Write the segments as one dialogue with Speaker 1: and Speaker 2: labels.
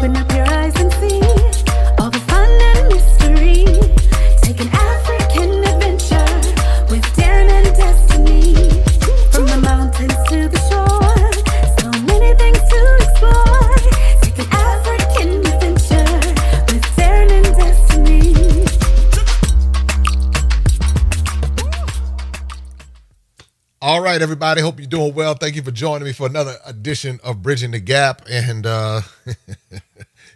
Speaker 1: Open up your eyes and see all the fun and mystery. Take an African adventure with daring and destiny. From the mountains to the shore, so many things to explore. Take an African adventure with daring and destiny.
Speaker 2: All right, everybody. Hope you're doing well. Thank you for joining me for another edition of Bridging the Gap. And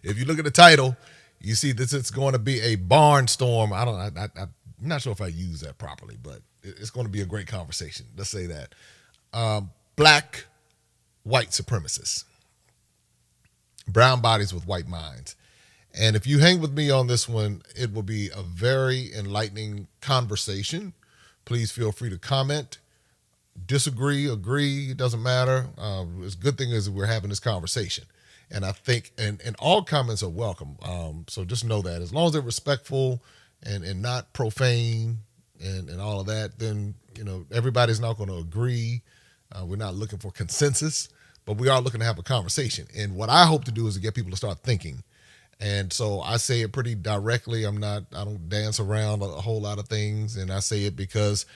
Speaker 2: if you look at the title, you see this is going to be a barnstorm. I'm not sure if I use that properly, but it's going to be a great conversation. Let's say that. Black white supremacists. Brown bodies with white minds. And if you hang with me on this one, it will be a very enlightening conversation. Please feel free to comment. Disagree, agree, it doesn't matter. It's a good thing is we're having this conversation. And I think, and all comments are welcome. So just know that as long as they're respectful and not profane and all of that, then, everybody's not going to agree. We're not looking for consensus, but we are looking to have a conversation. And what I hope to do is to get people to start thinking. And so I say it pretty directly. I don't dance around a whole lot of things. And I say it because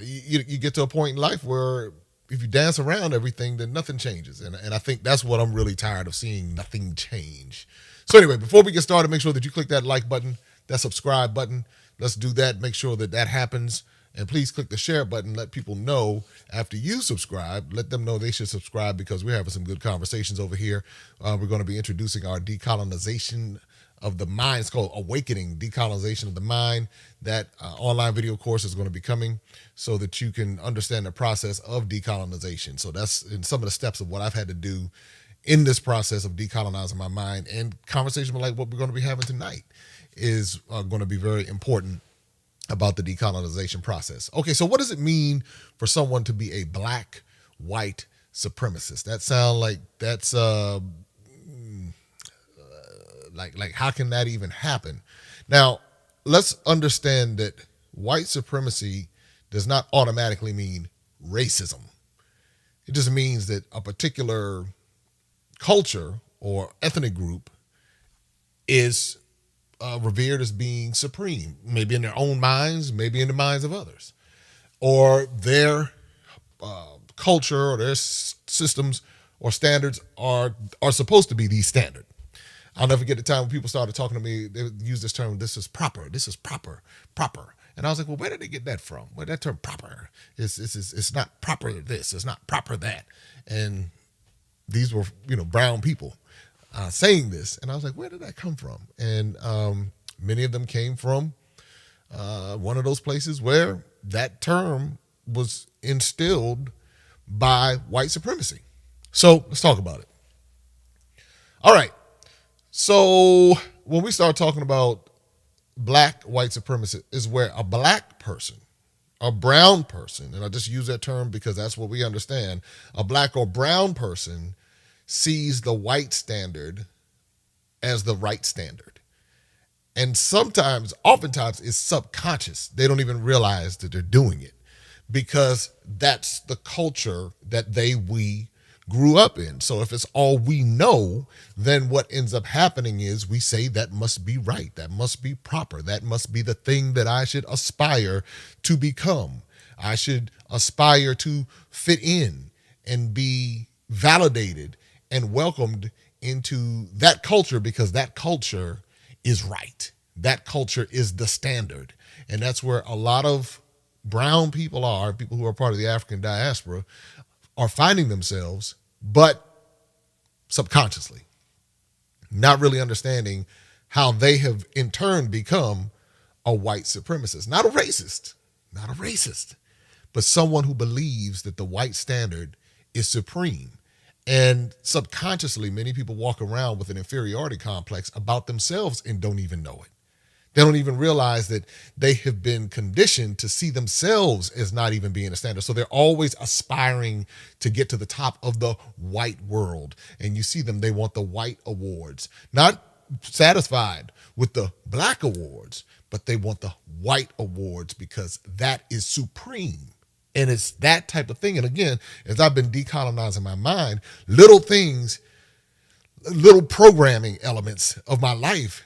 Speaker 2: you get to a point in life where if you dance around everything, then nothing changes. And I think that's what I'm really tired of seeing, nothing change. So anyway, before we get started, make sure that you click that like button, that subscribe button. Let's do that. Make sure that happens. And please click the share button. Let people know after you subscribe, let them know they should subscribe because we're having some good conversations over here. We're going to be introducing our decolonization of the mind. It's called Awakening, Decolonization of the Mind. That online video course is going to be coming so that you can understand the process of decolonization. So that's in some of the steps of what I've had to do in this process of decolonizing my mind. And conversation like what we're going to be having tonight is going to be very important about the decolonization process. Okay, so what does it mean for someone to be a black, white supremacist? That sounds like that's like how can that even happen? Now, let's understand that white supremacy does not automatically mean racism. It just means that a particular culture or ethnic group is revered as being supreme, maybe in their own minds, maybe in the minds of others, or their culture or their systems or standards are supposed to be the standard. I'll never forget the time when people started talking to me, they would use this term, this is proper. And I was like, well, where did they get that from? Well, that term proper it's not proper this, it's not proper that. And these were, brown people saying this. And I was like, where did that come from? And many of them came from one of those places where that term was instilled by white supremacy. So let's talk about it. All right. So when we start talking about black white supremacy is where a black person, a brown person, and I just use that term because that's what we understand, a black or brown person sees the white standard as the right standard. And oftentimes it's subconscious. They don't even realize that they're doing it because that's the culture that we grew up in. So if it's all we know, then what ends up happening is we say that must be right. That must be proper. That must be the thing that I should aspire to become. I should aspire to fit in and be validated and welcomed into that culture because that culture is right. That culture is the standard. And that's where a lot of brown people who are part of the African diaspora, are finding themselves, but subconsciously, not really understanding how they have in turn become a white supremacist, not a racist, but someone who believes that the white standard is supreme. And subconsciously, many people walk around with an inferiority complex about themselves and don't even know it. They don't even realize that they have been conditioned to see themselves as not even being a standard. So they're always aspiring to get to the top of the white world. And you see them, they want the white awards, not satisfied with the black awards, but they want the white awards because that is supreme. And it's that type of thing. And again, as I've been decolonizing my mind, little things little programming elements of my life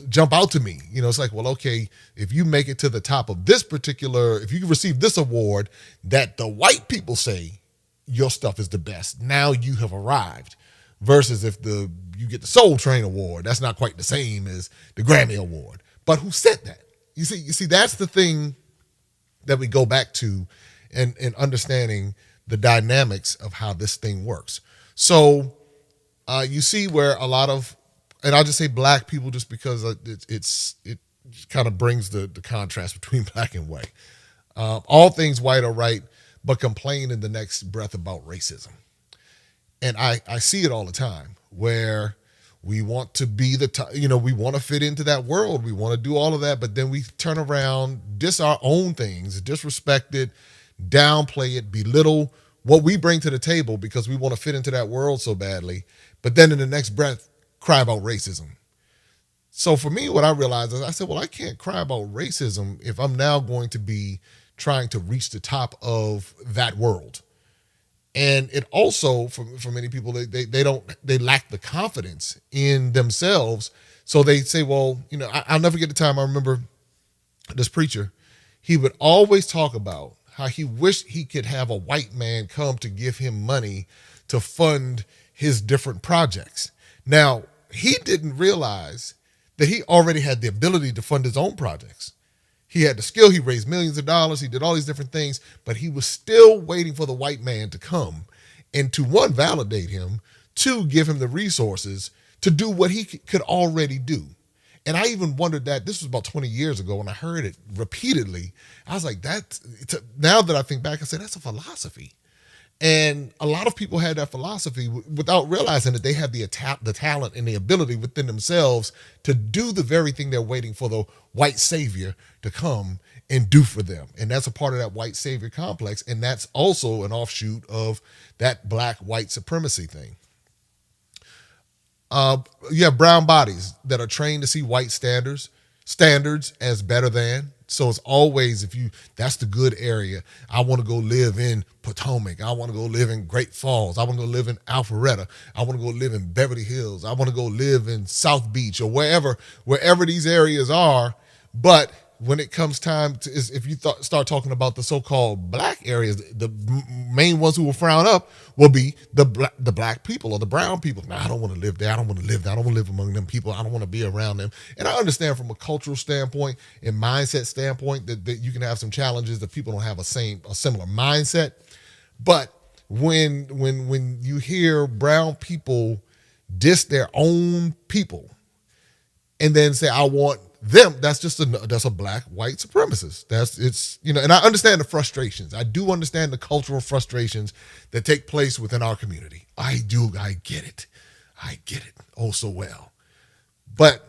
Speaker 2: jump out to me. You know, it's like, well, okay, if you make it to the top of this particular, if you receive this award that the white people say your stuff is the best, now you have arrived. Versus if you get the Soul Train Award, that's not quite the same as the Grammy Award. But who said that? You see, that's the thing that we go back to in understanding the dynamics of how this thing works. So you see where a lot of, and I'll just say black people just because it kind of brings the contrast between black and white. All things white are right, but complain in the next breath about racism. And I see it all the time where we want to be we want to fit into that world. We want to do all of that, but then we turn around, diss our own things, disrespect it, downplay it, belittle what we bring to the table because we want to fit into that world so badly. But then in the next breath, cry about racism. So for me, what I realized is I said, well, I can't cry about racism if I'm now going to be trying to reach the top of that world. And it also, for many people, they lack the confidence in themselves. So they say, well, I'll never forget the time I remember this preacher. He would always talk about how he wished he could have a white man come to give him money to fund his different projects. Now, he didn't realize that he already had the ability to fund his own projects. He had the skill, he raised millions of dollars, he did all these different things, but he was still waiting for the white man to come and to, one, validate him, two, give him the resources to do what he could already do. And I even wondered that, this was about 20 years ago, when I heard it repeatedly. I was like, now that I think back, I said, that's a philosophy. And a lot of people had that philosophy without realizing that they have the talent and the ability within themselves to do the very thing they're waiting for the white savior to come and do for them. And that's a part of that white savior complex. And that's also an offshoot of that black white supremacy thing. You have brown bodies that are trained to see white standards as better than. So it's always, that's the good area. I want to go live in Potomac. I want to go live in Great Falls. I want to go live in Alpharetta. I want to go live in Beverly Hills. I want to go live in South Beach or wherever these areas are. But when it comes time to, if you start talking about the so-called black areas, the main ones who will frown up will be the black people or the brown people. Now, I don't want to live there. I don't want to live there. I don't want to live among them people. I don't want to be around them. And I understand from a cultural standpoint and mindset standpoint that you can have some challenges that people don't have a similar mindset. But when you hear brown people diss their own people and then say, I want them, that's a black white supremacist. And I understand the frustrations. I do understand the cultural frustrations that take place within our community. I get it oh so well. But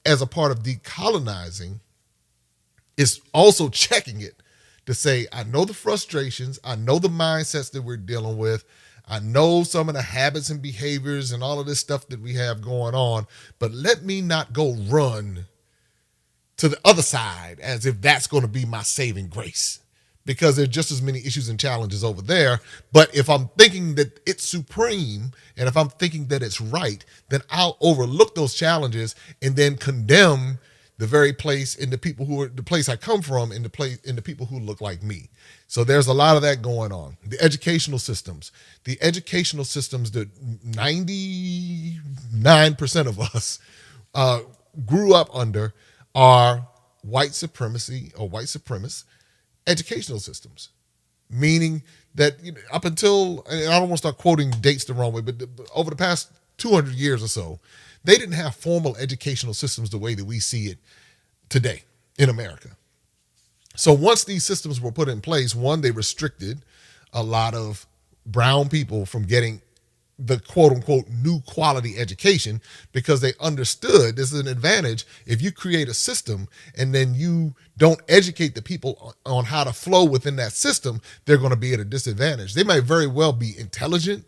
Speaker 2: as a part of decolonizing, it's also checking it to say, I know the frustrations, I know the mindsets that we're dealing with, I know some of the habits and behaviors and all of this stuff that we have going on, but let me not go run to the other side as if that's going to be my saving grace, because there's just as many issues and challenges over there. But if I'm thinking that it's supreme and if I'm thinking that it's right, then I'll overlook those challenges and then condemn the very place and the people the place I come from and the people who look like me. So there's a lot of that going on. The educational systems that 99% of us grew up under are white supremacy or white supremacist educational systems, meaning that up until, and I don't want to start quoting dates the wrong way, but over the past 200 years or so, they didn't have formal educational systems the way that we see it today in America. So once these systems were put in place, one, they restricted a lot of brown people from getting the quote unquote new quality education, because they understood this is an advantage. If you create a system and then you don't educate the people on how to flow within that system, they're going to be at a disadvantage. They might very well be intelligent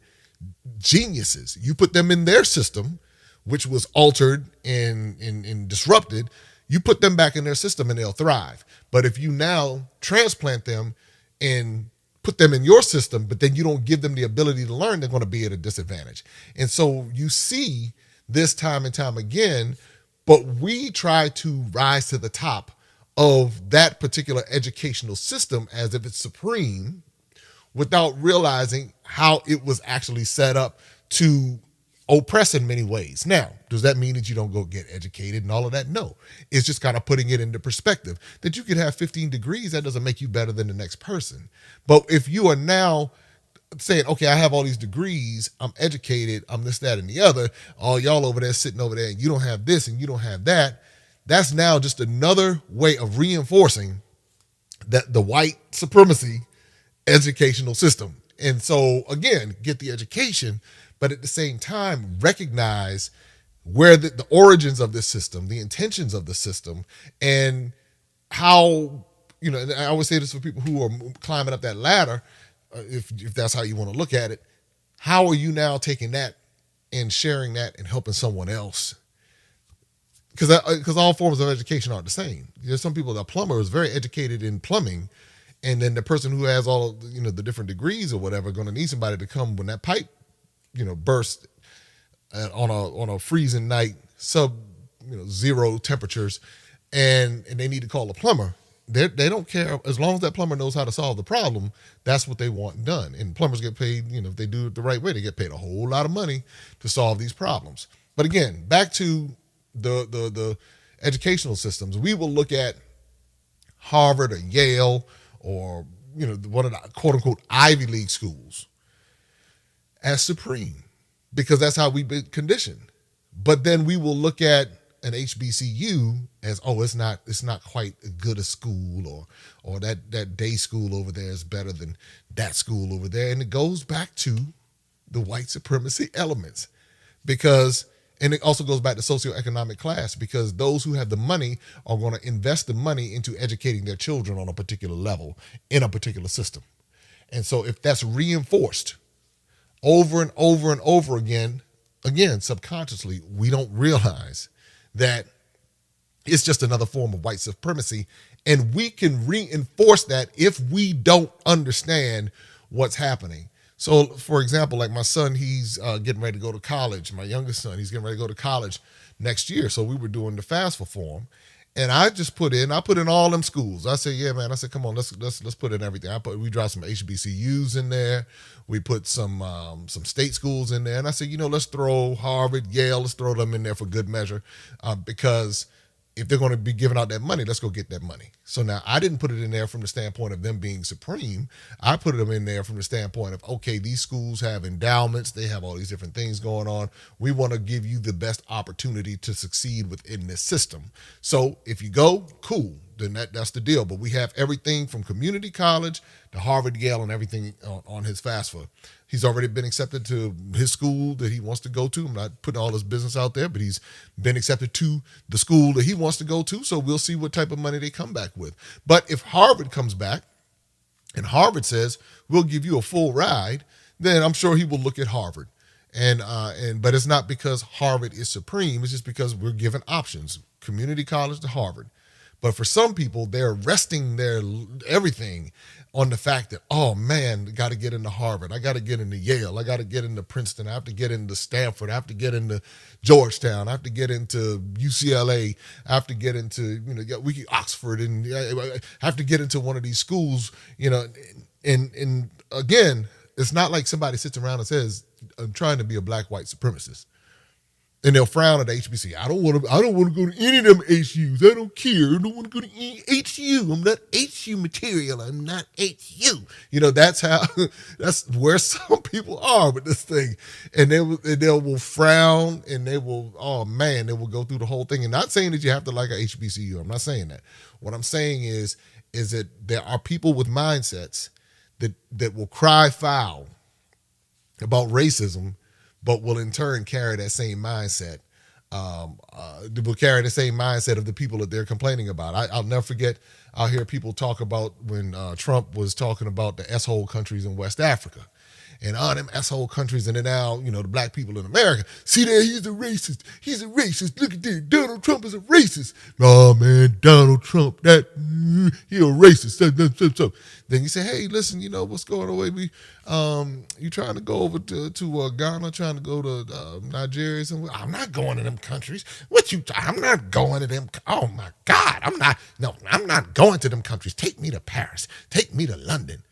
Speaker 2: geniuses. You put them in their system, which was altered and disrupted, you put them back in their system and they'll thrive. But if you now transplant them and put them in your system, but then you don't give them the ability to learn, they're going to be at a disadvantage. And so you see this time and time again, but we try to rise to the top of that particular educational system as if it's supreme without realizing how it was actually set up to oppress in many ways. Now, does that mean that you don't go get educated and all of that? No. It's just kind of putting it into perspective that you could have 15 degrees. That doesn't make you better than the next person. But if you are now saying, okay, I have all these degrees, I'm educated, I'm this, that, and the other, all y'all over there sitting over there, and you don't have this and you don't have that, that's now just another way of reinforcing that the white supremacy educational system. And so, again, get the education, but at the same time, recognize where the origins of this system, the intentions of the system, and how, and I always say this for people who are climbing up that ladder, if that's how you want to look at it, how are you now taking that and sharing that and helping someone else? Because all forms of education aren't the same. There's some people, the plumber is very educated in plumbing, and then the person who has all of, the different degrees or whatever, going to need somebody to come when that pipe, burst on a freezing night, zero temperatures, and they need to call a plumber. They don't care as long as that plumber knows how to solve the problem. That's what they want done. And plumbers get paid, if they do it the right way, they get paid a whole lot of money to solve these problems. But again, back to the educational systems, we will look at Harvard or Yale or one of the quote unquote Ivy League schools as supreme because that's how we've been conditioned. But then we will look at an HBCU as, it's not quite as good a school, or that day school over there is better than that school over there. And it goes back to the white supremacy elements and it also goes back to socioeconomic class, because those who have the money are going to invest the money into educating their children on a particular level in a particular system. And so if that's reinforced over and over and over again, subconsciously, we don't realize that it's just another form of white supremacy. And we can reinforce that if we don't understand what's happening. So, for example, like my son, he's getting ready to go to college. My youngest son, he's getting ready to go to college next year. So we were doing the FAFSA for him. And I put in all them schools. I said, yeah, man. I said, come on, let's put in everything. We dropped some HBCUs in there. We put some state schools in there. And I said, let's throw Harvard, Yale, let's throw them in there for good measure, because if they're going to be giving out that money, let's go get that money. So now I didn't put it in there from the standpoint of them being supreme. I put them in there from the standpoint of, okay, these schools have endowments. They have all these different things going on. We want to give you the best opportunity to succeed within this system. So if you go, cool, then that's the deal. But we have everything from community college to Harvard, Yale, and everything on his FAFSA. He's already been accepted to his school that he wants to go to. I'm not putting all his business out there, but he's been accepted to the school that he wants to go to. So we'll see what type of money they come back with. But if Harvard comes back and Harvard says, we'll give you a full ride, then I'm sure he will look at Harvard. But it's not because Harvard is supreme. It's just because we're given options, community college to Harvard. But for some people, they're resting their everything on the fact that, oh man, I got to get into Harvard. I got to get into Yale. I got to get into Princeton. I have to get into Stanford. I have to get into Georgetown. I have to get into UCLA. I have to get into, Oxford, and I have to get into one of these schools, and again, it's not like somebody sits around and says, I'm trying to be a black white supremacist. And they'll frown at HBC. I don't want to go to any of them HUs. I don't care. I don't want to go to any HU. I'm not HU material. I'm not HU. That's where some people are with this thing. And they will frown, and they will go through the whole thing. And not saying that you have to like a HBCU. I'm not saying that. What I'm saying is that there are people with mindsets that will cry foul about racism, but will in turn carry that same mindset. Will carry the same mindset of the people that they're complaining about. I'll never forget, I'll hear people talk about when Trump was talking about the S-hole countries in West Africa. and all them asshole countries, and then now, the black people in America, see there, he's a racist. He's a racist. Look at this. Donald Trump is a racist. Oh, man, Donald Trump, he a racist. So. Then you say, hey, listen, what's going on, baby? You trying to go over to Ghana, trying to go to Nigeria? Somewhere? I'm not going to them countries. I'm not going to them. Oh, my God. I'm not going to them countries. Take me to Paris. Take me to London.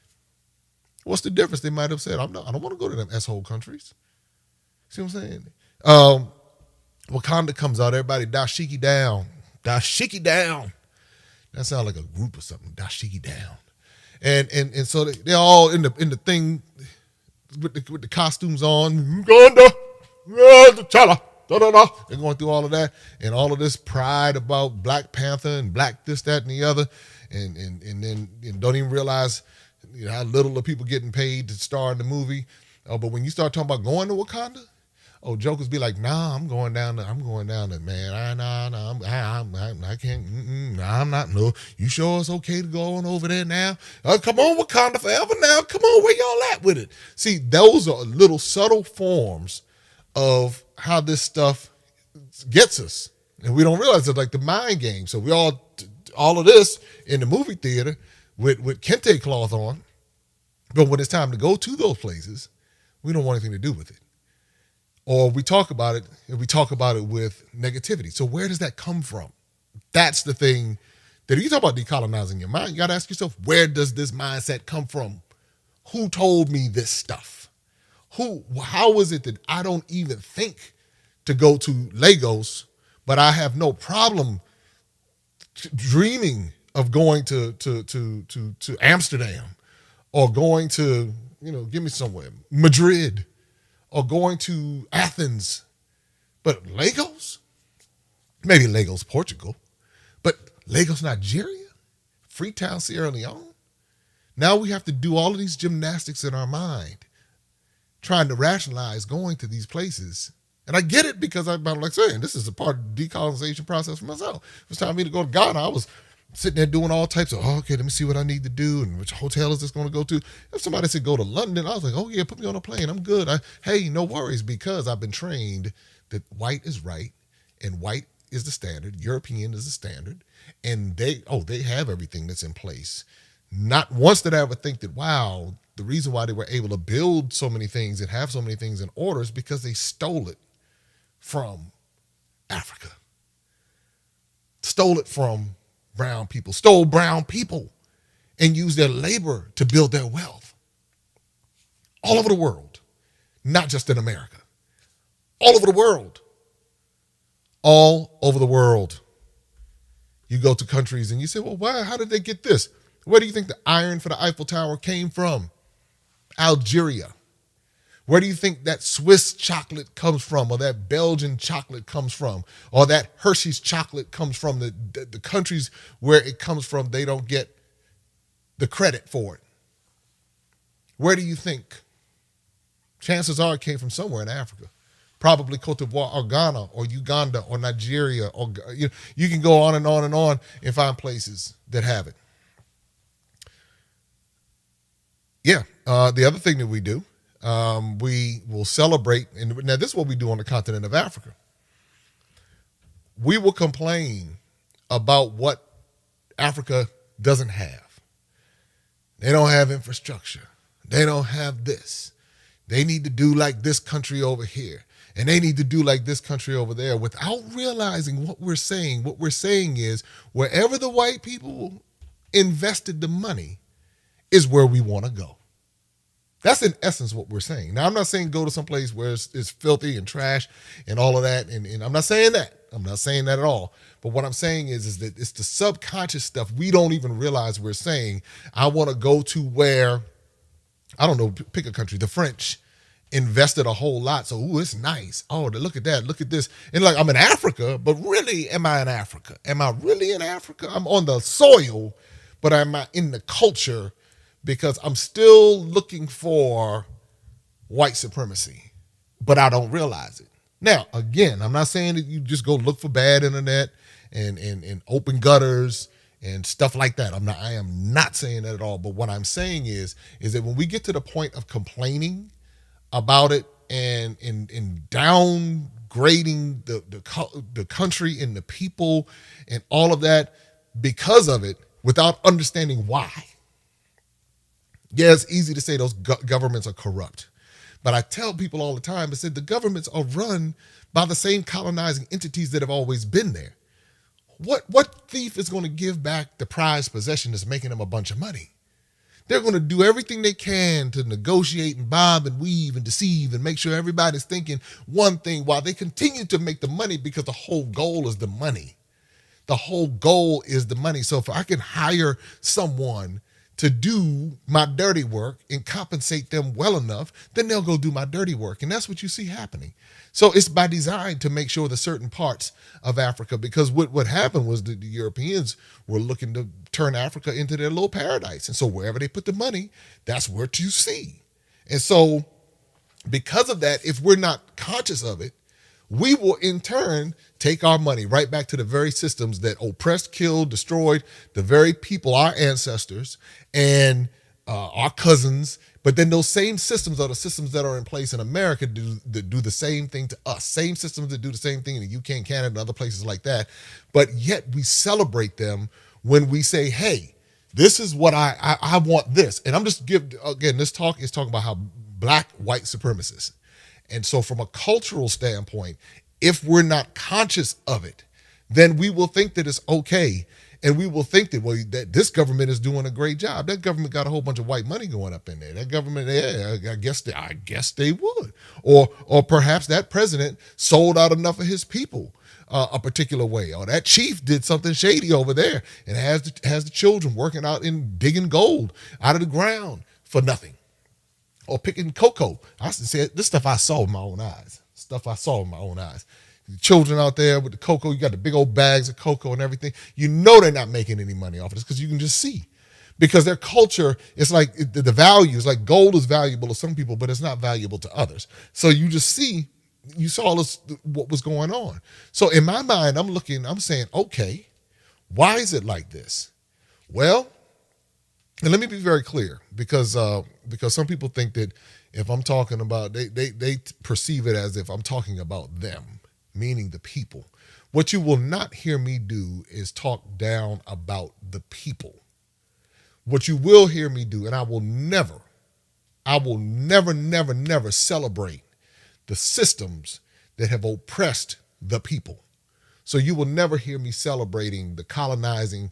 Speaker 2: What's the difference? They might have said, I don't want to go to them asshole countries. See what I'm saying? Wakanda comes out, everybody dashiki down. Dashiki down. That sounds like a group or something. Dashiki down. And so they're all in the thing with the costumes on. Uganda, T'Challa, da-da-da. They're going through all of that and all of this pride about Black Panther and black this, that, and the other. And then don't even realize how little of people getting paid to star in the movie. But when you start talking about going to Wakanda, jokers be like, nah, I'm going down there, man. I can't, I'm not, no. You sure it's okay to go on over there now? Come on, Wakanda forever now. Come on, where y'all at with it? See, those are little subtle forms of how this stuff gets us. And we don't realize it's like the mind game. So we all of this in the movie theater with kente cloth on. But when it's time to go to those places, we don't want anything to do with it. Or we talk about it, and we talk about it with negativity. So where does that come from? That's the thing that if you talk about decolonizing your mind, you got to ask yourself, where does this mindset come from? Who told me this stuff? How is it that I don't even think to go to Lagos, but I have no problem dreaming of going to Amsterdam or going to, give me somewhere, Madrid, or going to Athens, but Lagos? Maybe Lagos, Portugal, but Lagos, Nigeria? Freetown, Sierra Leone? Now we have to do all of these gymnastics in our mind, trying to rationalize going to these places. And I get it because I'm like saying, this is a part of the decolonization process for myself. It was time for me to go to Ghana. I was sitting there doing all types of, okay, let me see what I need to do and which hotel is this going to go to. If somebody said go to London, I was like, oh yeah, put me on a plane. I'm good. Hey, no worries, because I've been trained that white is right and white is the standard. European is the standard. And they have everything that's in place. Not once did I ever think that, wow, the reason why they were able to build so many things and have so many things in order is because they stole it from Africa. Stole it from brown people, stole brown people, and used their labor to build their wealth. All over the world, not just in America. All over the world. All over the world. You go to countries and you say, well, why? How did they get this? Where do you think the iron for the Eiffel Tower came from? Algeria. Where do you think that Swiss chocolate comes from, or that Belgian chocolate comes from, or that Hershey's chocolate comes from? The countries where it comes from, they don't get the credit for it. Where do you think? Chances are it came from somewhere in Africa. Probably Cote d'Ivoire or Ghana or Uganda or Nigeria. Or you can go on and on and on and find places that have it. Yeah, the other thing that we do, we will celebrate, and now this is what we do on the continent of Africa. We will complain about what Africa doesn't have. They don't have infrastructure. They don't have this. They need to do like this country over here. And they need to do like this country over there, without realizing what we're saying. What we're saying is, wherever the white people invested the money is where we want to go. That's in essence what we're saying. Now, I'm not saying go to some place where it's filthy and trash and all of that. And I'm not saying that. I'm not saying that at all. But what I'm saying is that it's the subconscious stuff we don't even realize we're saying. I want to go to where, I don't know, pick a country, the French invested a whole lot. So, ooh, it's nice. Oh, look at that. Look at this. And like, I'm in Africa, but really, am I in Africa? Am I really in Africa? I'm on the soil, but am I in the culture? Because I'm still looking for white supremacy, but I don't realize it. Now, again, I'm not saying that you just go look for bad internet and open gutters and stuff like that. I am not saying that at all. But what I'm saying is that when we get to the point of complaining about it and downgrading the country and the people and all of that because of it without understanding why. Yeah, it's easy to say those governments are corrupt. But I tell people all the time, I said the governments are run by the same colonizing entities that have always been there. What thief is going to give back the prized possession that's making them a bunch of money? They're going to do everything they can to negotiate and bob and weave and deceive and make sure everybody's thinking one thing while they continue to make the money, because the whole goal is the money. The whole goal is the money. So if I can hire someone to do my dirty work and compensate them well enough, then they'll go do my dirty work. And that's what you see happening. So it's by design to make sure that certain parts of Africa, because what happened was the Europeans were looking to turn Africa into their little paradise. And so wherever they put the money, that's what you see. And so because of that, if we're not conscious of it, we will in turn take our money right back to the very systems that oppressed, killed, destroyed the very people, our ancestors and our cousins. But then those same systems are the systems that are in place in America that do the same thing to us. Same systems that do the same thing in the UK and Canada and other places like that. But yet we celebrate them when we say, hey, this is what I want this. And I'm just this talk is talking about how black white supremacists. And so from a cultural standpoint, if we're not conscious of it, then we will think that it's okay. And we will think that, well, that this government is doing a great job. That government got a whole bunch of white money going up in there. That government, yeah, I guess they would. Or perhaps that president sold out enough of his people a particular way. Or that chief did something shady over there and has the children working out and digging gold out of the ground for nothing. Or picking cocoa. I said this stuff I saw with my own eyes. The children out there with the cocoa, you got the big old bags of cocoa and everything. You know they're not making any money off of this because you can just see. Because their culture is like the values, like gold is valuable to some people, but it's not valuable to others. So you just see, you saw this, what was going on. So in my mind, I'm saying, okay, why is it like this? Well, and let me be very clear, because some people think that if I'm talking about, they perceive it as if I'm talking about them, meaning the people. What you will not hear me do is talk down about the people. What you will hear me do, and I will never, never celebrate the systems that have oppressed the people. So you will never hear me celebrating the colonizing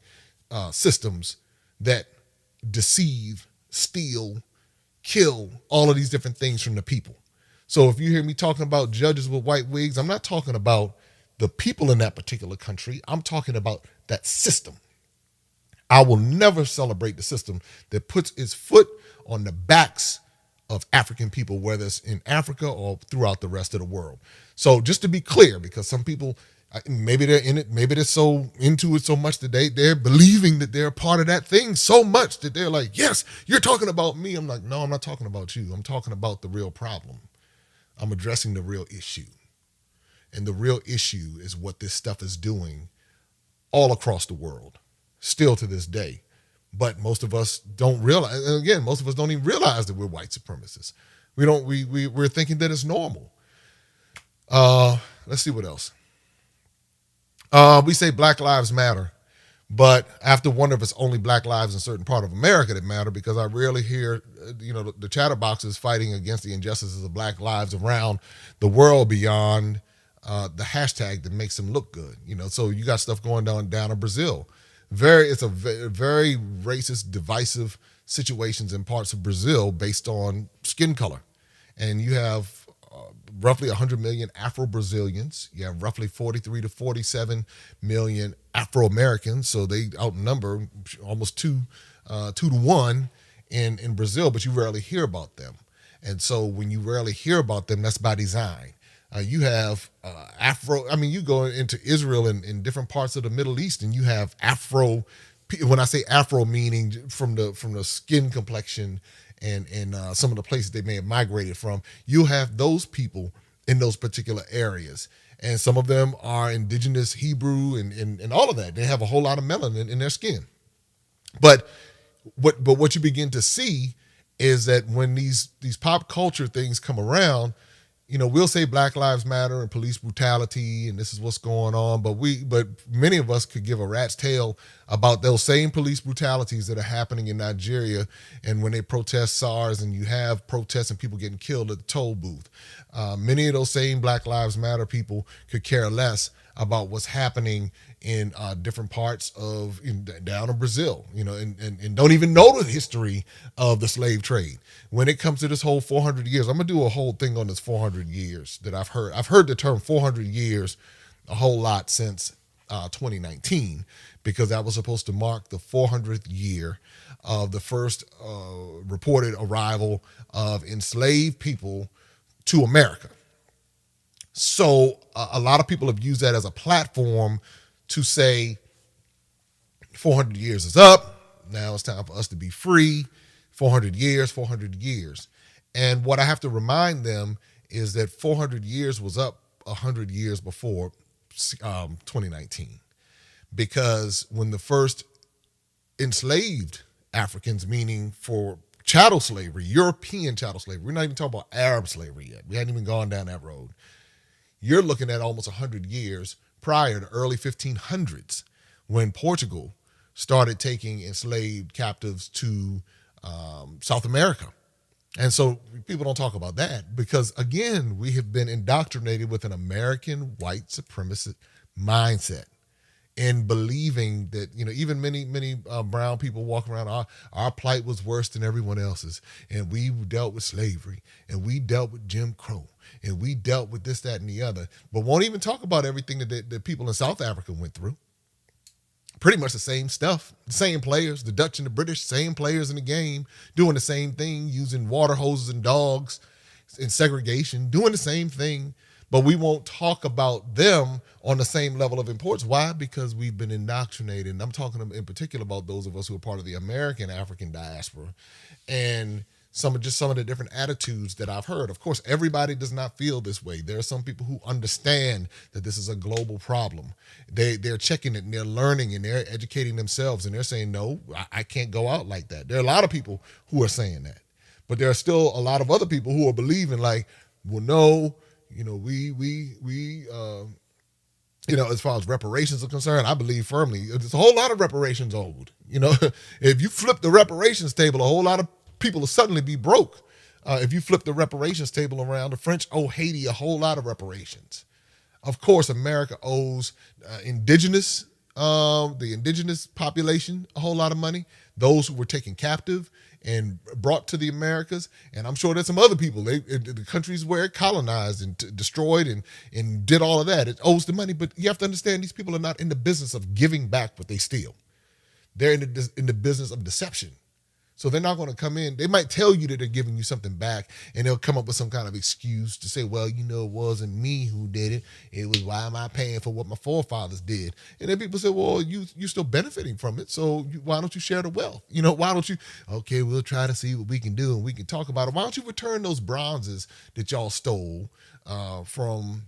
Speaker 2: systems that deceive, steal, kill, all of these different things from the people. So if you hear me talking about judges with white wigs, I'm not talking about the people in that particular country. I'm talking about that system. I will never celebrate the system that puts its foot on the backs of African people, whether it's in Africa or throughout the rest of the world. So just to be clear, because some people, maybe they're in it, maybe they're so into it so much that they're believing that they're a part of that thing so much that they're like, yes, you're talking about me. I'm like, no, I'm not talking about you. I'm talking about the real problem. I'm addressing the real issue. And the real issue is what this stuff is doing all across the world, still to this day. But most of us don't realize, and again, most of us don't even realize that we're white supremacists. We're thinking that it's normal. Let's see what else. We say Black Lives Matter, but I have to wonder if it's only Black lives in a certain part of America that matter, because I rarely hear, the chatterboxes fighting against the injustices of Black lives around the world beyond the hashtag that makes them look good. So you got stuff going down in Brazil. It's a very racist, divisive situations in parts of Brazil based on skin color. And you have roughly 100 million Afro-Brazilians. You have roughly 43 to 47 million Afro-Americans. So they outnumber almost two to one in Brazil, but you rarely hear about them. And so when you rarely hear about them, that's by design. You have you go into Israel and in different parts of the Middle East, and you have Afro. When I say Afro, meaning from the skin complexion and some of the places they may have migrated from, you have those people in those particular areas. And some of them are indigenous Hebrew and all of that. They have a whole lot of melanin in their skin. But what you begin to see is that when these pop culture things come around, we'll say Black Lives Matter and police brutality and this is what's going on, but many of us could give a rat's tail about those same police brutalities that are happening in Nigeria and when they protest SARS and you have protests and people getting killed at the toll booth. Many of those same Black Lives Matter people could care less about what's happening in different parts down in Brazil, and don't even know the history of the slave trade. When it comes to this whole 400 years, I'm gonna do a whole thing on this 400 years that I've heard. I've heard the term 400 years a whole lot since 2019, because that was supposed to mark the 400th year of the first reported arrival of enslaved people to America. So a lot of people have used that as a platform to say 400 years is up. Now it's time for us to be free. 400 years, 400 years. And what I have to remind them is that 400 years was up 100 years before 2019. Because when the first enslaved Africans, meaning for chattel slavery, European chattel slavery, we're not even talking about Arab slavery yet. We hadn't even gone down that road. You're looking at almost 100 years prior to early 1500s when Portugal started taking enslaved captives to South America. And so people don't talk about that because, again, we have been indoctrinated with an American white supremacist mindset and believing that, even many brown people walk around, our plight was worse than everyone else's. And we dealt with slavery and we dealt with Jim Crow and we dealt with this, that, and the other, but won't even talk about everything that people in South Africa went through. Pretty much the same stuff, the same players, the Dutch and the British, same players in the game, doing the same thing, using water hoses and dogs and segregation, doing the same thing. But we won't talk about them on the same level of importance. Why? Because we've been indoctrinated. And I'm talking in particular about those of us who are part of the American African diaspora and some of the different attitudes that I've heard. Of course, everybody does not feel this way. There are some people who understand that this is a global problem. They're checking it and they're learning and they're educating themselves and they're saying, no, I can't go out like that. There are a lot of people who are saying that. But there are still a lot of other people who are believing like, well, no, as far as reparations are concerned, I believe firmly there's a whole lot of reparations owed. If you flip the reparations table, a whole lot of people will suddenly be broke. If you flip the reparations table around, the French owe Haiti a whole lot of reparations. Of course, America owes the indigenous population a whole lot of money, those who were taken captive and brought to the Americas. And I'm sure there's some other people, the countries where it colonized and destroyed and did all of that. It owes the money, but you have to understand these people are not in the business of giving back what they steal. They're in the business of deception. So they're not going to come in. They might tell you that they're giving you something back, and they'll come up with some kind of excuse to say, well, it wasn't me who did it. It was, why am I paying for what my forefathers did? And then people say, well, you're still benefiting from it, so why don't you share the wealth? Why don't you, okay, we'll try to see what we can do, and we can talk about it. Why don't you return those bronzes that y'all stole from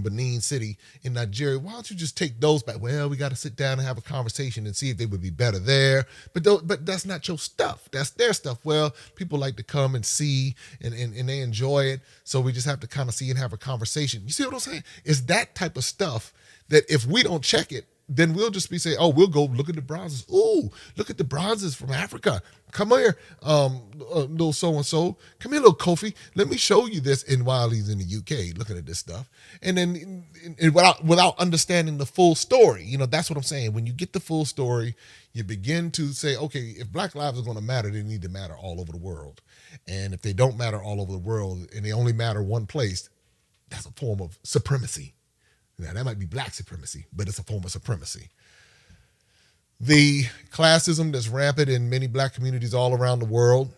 Speaker 2: Benin City in Nigeria? Why don't you just take those back? Well, we got to sit down and have a conversation and see if they would be better there. But that's not your stuff. That's their stuff. Well, people like to come and see and they enjoy it. So we just have to kind of see and have a conversation. You see what I'm saying? It's that type of stuff that if we don't check it, then we'll just be saying, oh, we'll go look at the bronzes. Ooh, look at the bronzes from Africa. Come here, little so-and-so. Come here, little Kofi. Let me show you this. And while he's in the UK looking at this stuff. And then without understanding the full story, that's what I'm saying. When you get the full story, you begin to say, okay, if Black lives are going to matter, they need to matter all over the world. And if they don't matter all over the world and they only matter one place, that's a form of supremacy. Now, that might be black supremacy, but it's a form of supremacy. The classism that's rampant in many black communities all around the world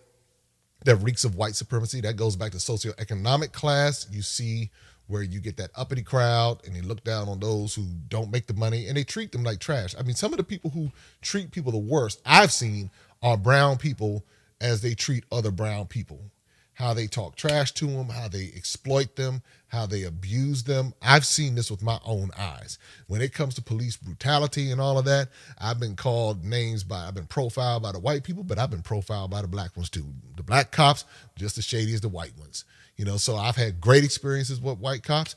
Speaker 2: that reeks of white supremacy, that goes back to socioeconomic class. You see where you get that uppity crowd and they look down on those who don't make the money and they treat them like trash. I mean, some of the people who treat people the worst I've seen are brown people as they treat other brown people. how they talk trash to them, how they exploit them, how they abuse them. I've seen this with my own eyes. When it comes to police brutality and all of that, I've been called names I've been profiled by the white people, but I've been profiled by the black ones too. The black cops, just as shady as the white ones. So I've had great experiences with white cops,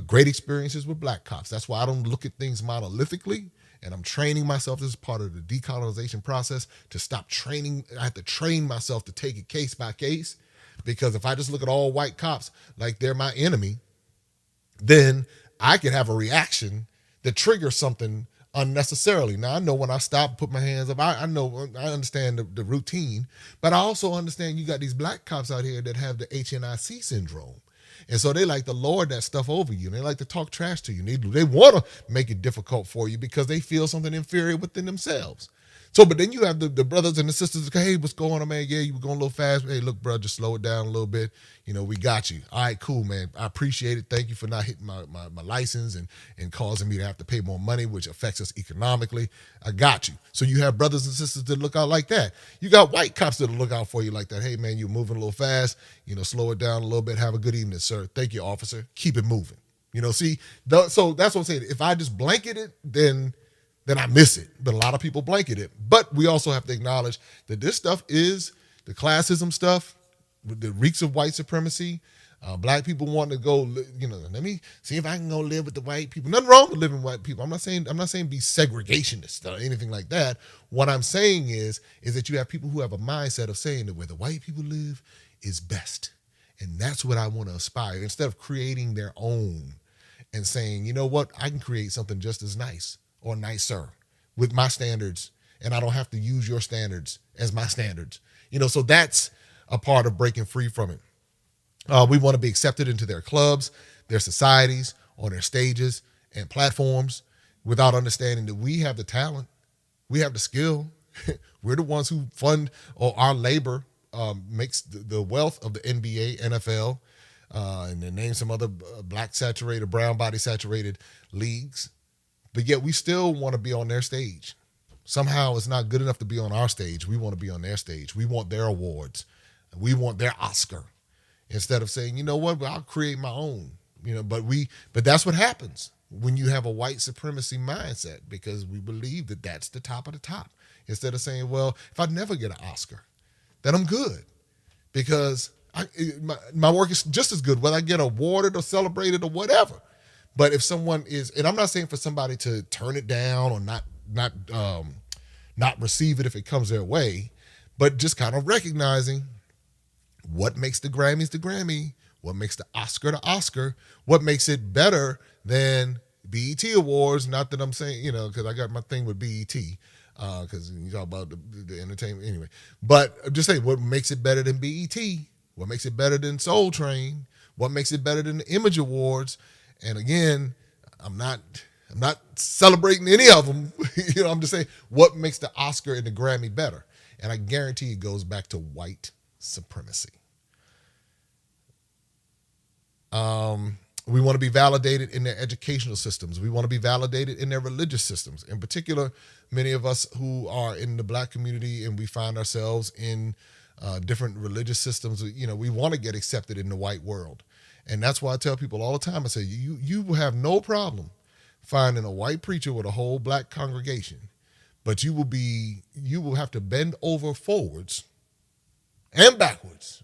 Speaker 2: great experiences with black cops. That's why I don't look at things monolithically. And I'm training myself. This is part of the decolonization process to stop training. I have to train myself to take it case by case, because if I just look at all white cops like they're my enemy, then I could have a reaction that triggers something unnecessarily. Now, I know when I stop and put my hands up, I know, I understand the routine, but I also understand you got these black cops out here that have the HNIC syndrome. And so they like to lord that stuff over you. They like to talk trash to you. They want to make it difficult for you because they feel something inferior within themselves. So, but then you have the brothers and the sisters that go, hey, what's going on, man? Yeah, you were going a little fast. Hey, look, bro, just slow it down a little bit. We got you. All right, cool, man. I appreciate it. Thank you for not hitting my license and causing me to have to pay more money, which affects us economically. I got you. So you have brothers and sisters that look out like that. You got white cops that look out for you like that. Hey, man, you're moving a little fast. Slow it down a little bit. Have a good evening, sir. Thank you, officer. Keep it moving. So that's what I'm saying. If I just blanket it, then I miss it. But a lot of people blanket it. But we also have to acknowledge that this stuff is the classism stuff, with the reeks of white supremacy. Black people want to go, let me see if I can go live with the white people. Nothing wrong with living with white people. I'm not saying be segregationist or anything like that. What I'm saying is that you have people who have a mindset of saying that where the white people live is best. And that's what I want to aspire. Instead of creating their own and saying, you know what, I can create something just as nice or nicer with my standards, and I don't have to use your standards as my standards. So that's a part of breaking free from it. We want to be accepted into their clubs, their societies, on their stages and platforms, without understanding that we have the talent, we have the skill. We're the ones who fund, or our labor makes the wealth of the NBA, NFL, and then name some other black saturated, brown body saturated leagues. But yet we still want to be on their stage. Somehow it's not good enough to be on our stage. We want to be on their stage. We want their awards. We want their Oscar. Instead of saying, you know what, I'll create my own. But that's what happens when you have a white supremacy mindset, because we believe that that's the top of the top. Instead of saying, well, if I never get an Oscar, then I'm good, because my work is just as good, whether I get awarded or celebrated or whatever. But if someone is, and I'm not saying for somebody to turn it down or not receive it if it comes their way, but just kind of recognizing what makes the Grammys the Grammy, what makes the Oscar, what makes it better than BET Awards. Not that I'm saying, because I got my thing with BET, because you talk about the entertainment anyway. But I'm just saying, what makes it better than BET? What makes it better than Soul Train? What makes it better than the Image Awards? And again, I'm not celebrating any of them. I'm just saying what makes the Oscar and the Grammy better. And I guarantee it goes back to white supremacy. We want to be validated in their educational systems. We want to be validated in their religious systems. In particular, many of us who are in the black community and we find ourselves in different religious systems, we want to get accepted in the white world. And that's why I tell people all the time, I say, you will have no problem finding a white preacher with a whole black congregation, but you will have to bend over forwards and backwards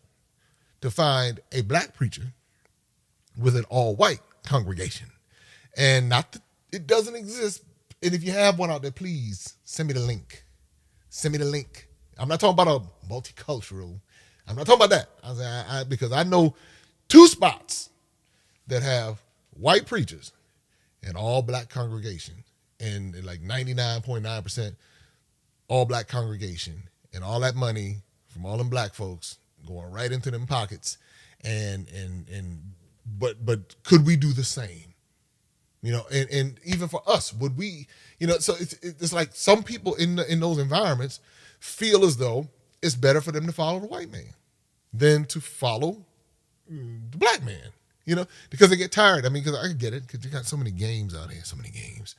Speaker 2: to find a black preacher with an all-white congregation. And not that it doesn't exist. And if you have one out there, please send me the link. Send me the link. I'm not talking about a multicultural. I'm not talking about that. Because I know 2 spots that have white preachers and all black congregation, and like 99.9% all black congregation, and all that money from all them black folks going right into them pockets. But could we do the same? And even for us, would we, so it's like some people in those environments feel as though it's better for them to follow the white man than to follow the black man, because they get tired. I mean, because I get it, because you got so many games out here, so many games.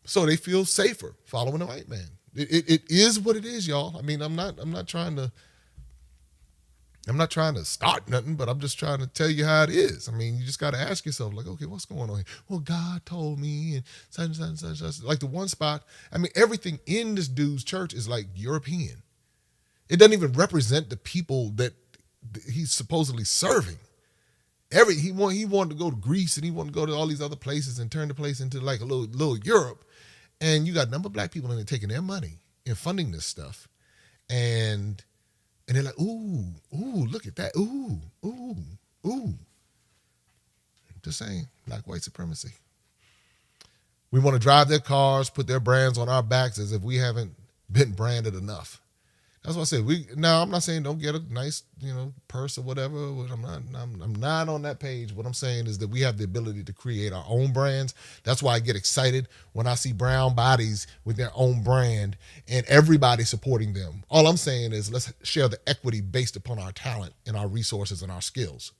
Speaker 2: So they feel safer following the white man. It is what it is, y'all. I mean, I'm not trying to I'm not trying to start nothing, but I'm just trying to tell you how it is. I mean, you just got to ask yourself, like, okay, what's going on here? Well, God told me, and such. Like the one spot, I mean, everything in this dude's church is like European. It doesn't even represent the people that he's supposedly serving. He wanted to go to Greece, and he wanted to go to all these other places and turn the place into like a little Europe. And you got a number of black people in there taking their money and funding this stuff. And they're like, ooh, look at that. Ooh. Just saying, black white supremacy. We want to drive their cars, put their brands on our backs as if we haven't been branded enough. That's what I said. Now I'm not saying don't get a nice, purse or whatever. I'm not on that page. What I'm saying is that we have the ability to create our own brands. That's why I get excited when I see brown bodies with their own brand and everybody supporting them. All I'm saying is let's share the equity based upon our talent and our resources and our skills.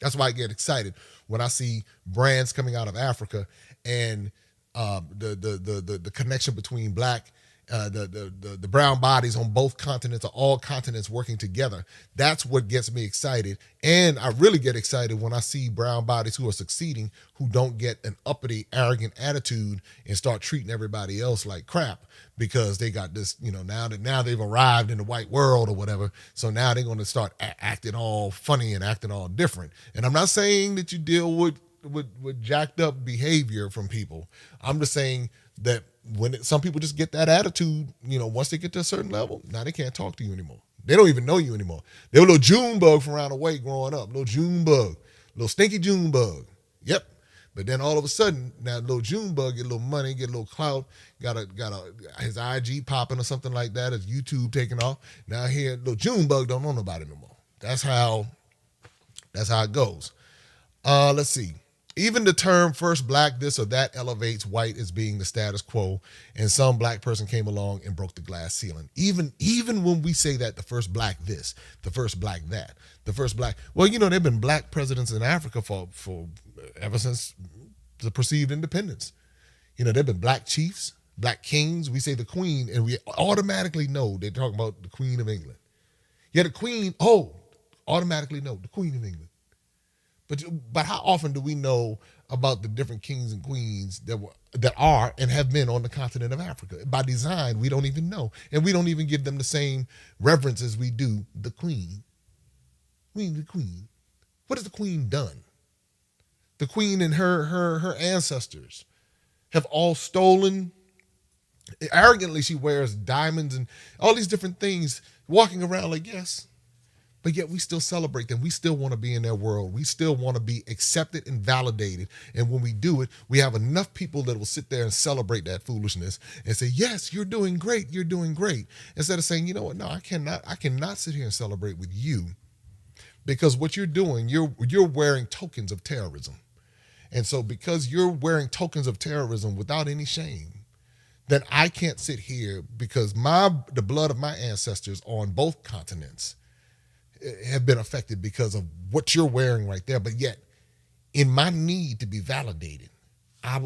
Speaker 2: That's why I get excited when I see brands coming out of Africa and the connection between black. The brown bodies on both continents, or all continents working together. That's what gets me excited. And I really get excited when I see brown bodies who are succeeding, who don't get an uppity, arrogant attitude and start treating everybody else like crap because they got this, now they've arrived in the white world or whatever. So now they're going to start acting all funny and acting all different. And I'm not saying that you deal with jacked up behavior from people. I'm just saying that some people just get that attitude, once they get to a certain level, now they can't talk to you anymore. They don't even know you anymore. They were a little June bug from around the way growing up, little June bug, little stinky June bug. Yep. But then all of a sudden, now little June bug get a little money, get a little clout, got his IG popping or something like that, his YouTube taking off. Now here, little June bug don't know nobody no more. That's how it goes. Let's see. Even the term first black this or that elevates white as being the status quo, and some black person came along and broke the glass ceiling. Even when we say that, the first black this, the first black that, the first black, well, there have been black presidents in Africa for ever since the perceived independence. There have been black chiefs, black kings. We say the queen, and we automatically know they're talking about the Queen of England. Yeah, the queen, automatically know the Queen of England. But how often do we know about the different kings and queens that are and have been on the continent of Africa? By design, we don't even know. And we don't even give them the same reverence as we do the queen. The queen. What has the queen done? The queen and her ancestors have all stolen. Arrogantly, she wears diamonds and all these different things, walking around like, yes. But yet we still celebrate them. We still want to be in their world. We still want to be accepted and validated. And when we do it, we have enough people that will sit there and celebrate that foolishness and say, yes, you're doing great. You're doing great. Instead of saying, you know what? No, I cannot sit here and celebrate with you, because what you're doing, you're wearing tokens of terrorism. And so because you're wearing tokens of terrorism without any shame, then I can't sit here because the blood of my ancestors on both continents have been affected because of what you're wearing right there. But yet, in my need to be validated, I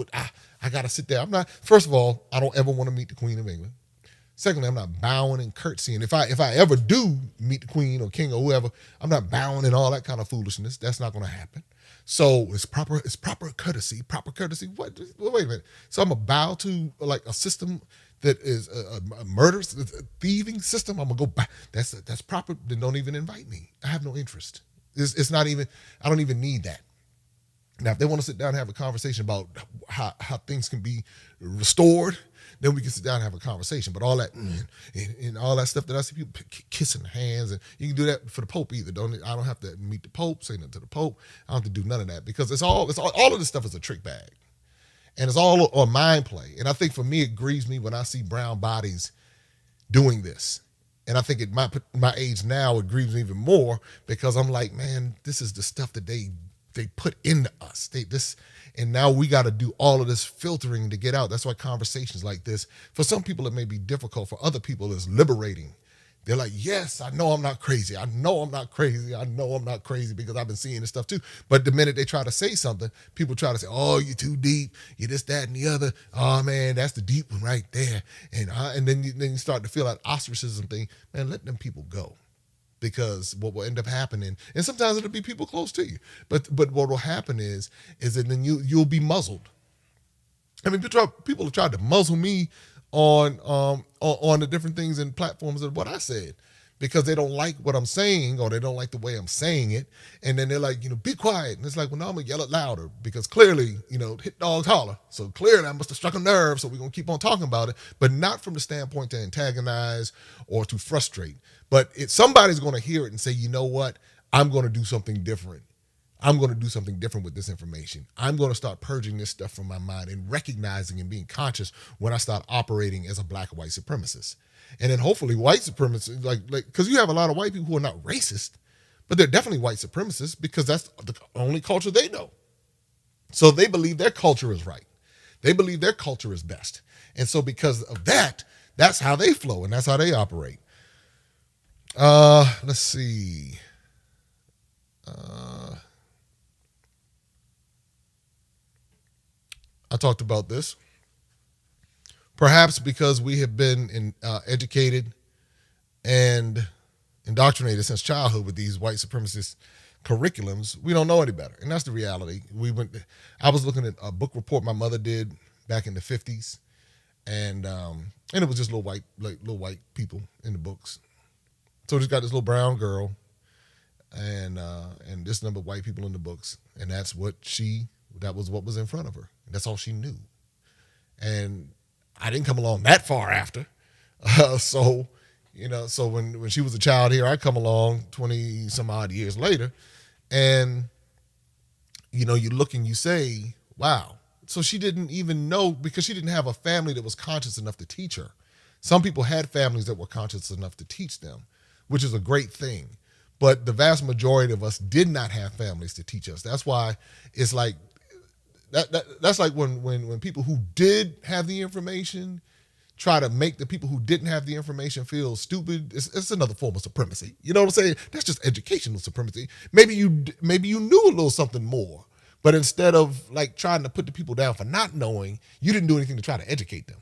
Speaker 2: got to sit there. First of all, I don't ever want to meet the Queen of England. Secondly, I'm not bowing and curtsying. If I ever do meet the Queen or King or whoever, I'm not bowing and all that kind of foolishness. That's not going to happen. So it's proper courtesy. What? Wait a minute. So I'm going to bow to like a system that is a murder, a thieving system. I'm gonna go back. That's proper. Then don't even invite me. I have no interest. It's not even. I don't even need that. Now, if they want to sit down and have a conversation about how things can be restored, then we can sit down and have a conversation. But all that and all that stuff that I see people kissing hands, and you can do that for the Pope either. I don't have to meet the Pope, say nothing to the Pope. I don't have to do none of that because it's all of this stuff is a trick bag. And it's all on mind play. And I think for me, it grieves me when I see brown bodies doing this. And I think at my age now, it grieves me even more because I'm like, man, this is the stuff that they put into us. And now we got to do all of this filtering to get out. That's why conversations like this, for some people, it may be difficult. For other people, it's liberating. They're like, yes, I know I'm not crazy. I know I'm not crazy because I've been seeing this stuff too. But the minute they try to say something, people try to say, oh, you're too deep. You're this, that, and the other. Oh, man, that's the deep one right there. And then you start to feel that ostracism thing. Man, let them people go. because what will end up happening, and sometimes it'll be people close to you, but what will happen is that then you'll be muzzled. I mean, people have tried to muzzle me on the different things and platforms of what I said because they don't like what I'm saying or they don't like the way I'm saying it, and then they're like, be quiet, and it's like, well, no, I'm gonna yell it louder because clearly, hit dogs holler. So clearly, I must have struck a nerve. So we're gonna keep on talking about it, but not from the standpoint to antagonize or to frustrate. But somebody's gonna hear it and say, you know what, I'm gonna do something different. I'm going to do something different with this information. I'm going to start purging this stuff from my mind and recognizing and being conscious when I start operating as a black or white supremacist. And then hopefully white supremacists, like because you have a lot of white people who are not racist, but they're definitely white supremacists because that's the only culture they know. So they believe their culture is right. They believe their culture is best. And so because of that, that's how they flow and that's how they operate. Let's see. I talked about this. Perhaps because we have been educated and indoctrinated since childhood with these white supremacist curriculums, we don't know any better, and that's the reality. I was looking at a book report my mother did back in the 50s, and it was just little white people in the books. So just got this little brown girl, and this number of white people in the books, and that was what was in front of her. That's all she knew. And I didn't come along that far after. So when she was a child here, I come along 20 some odd years later, and, you look and you say, wow. So she didn't even know because she didn't have a family that was conscious enough to teach her. Some people had families that were conscious enough to teach them, which is a great thing. But the vast majority of us did not have families to teach us. That's why it's like, that's like when people who did have the information try to make the people who didn't have the information feel stupid. It's another form of supremacy. You know what I'm saying? That's just educational supremacy. Maybe you knew a little something more, but instead of like trying to put the people down for not knowing, you didn't do anything to try to educate them.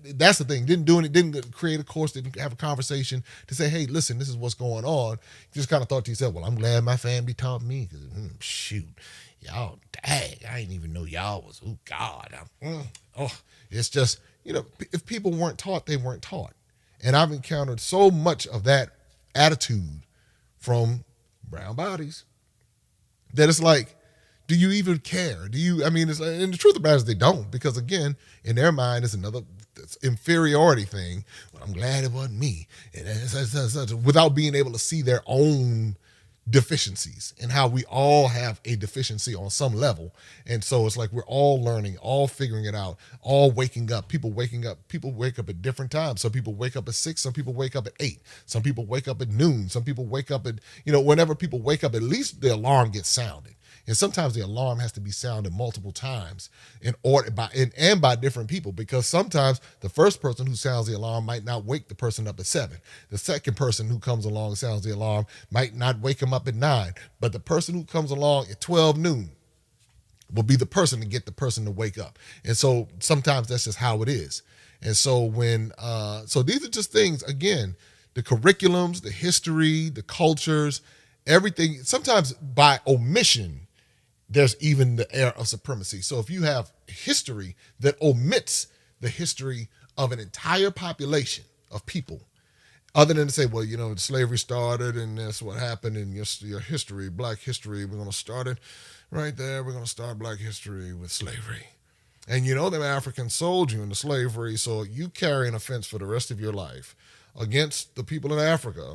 Speaker 2: That's the thing. Didn't create a course, didn't have a conversation to say, hey, listen, this is what's going on. You just kind of thought to yourself, well, I'm glad my family taught me because shoot. Y'all, dang, I didn't even know y'all was, oh, God. It's just, if people weren't taught, they weren't taught. And I've encountered so much of that attitude from brown bodies that it's like, do you even care? And the truth of the matter is they don't, because again, in their mind, it's another inferiority thing. Well, I'm glad it wasn't me. And without being able to see their own deficiencies and how we all have a deficiency on some level. And so it's like we're all learning, all figuring it out, all waking up. People wake up at different times. Some people wake up at 6, some people wake up at 8, some people wake up at noon, some people wake up at, whenever people wake up, at least the alarm gets sounded. And sometimes the alarm has to be sounded multiple times by different people, because sometimes the first person who sounds the alarm might not wake the person up at 7. The second person who comes along and sounds the alarm might not wake him up at 9. But the person who comes along at 12 noon will be the person to get the person to wake up. And so sometimes that's just how it is. And so so these are just things, again, the curriculums, the history, the cultures, everything, sometimes by omission, there's even the air of supremacy. So if you have history that omits the history of an entire population of people, other than to say, well, slavery started and that's what happened in your history, black history, we're going to start it right there. We're going to start black history with slavery. And them Africans sold you into slavery, so you carry an offense for the rest of your life against the people in Africa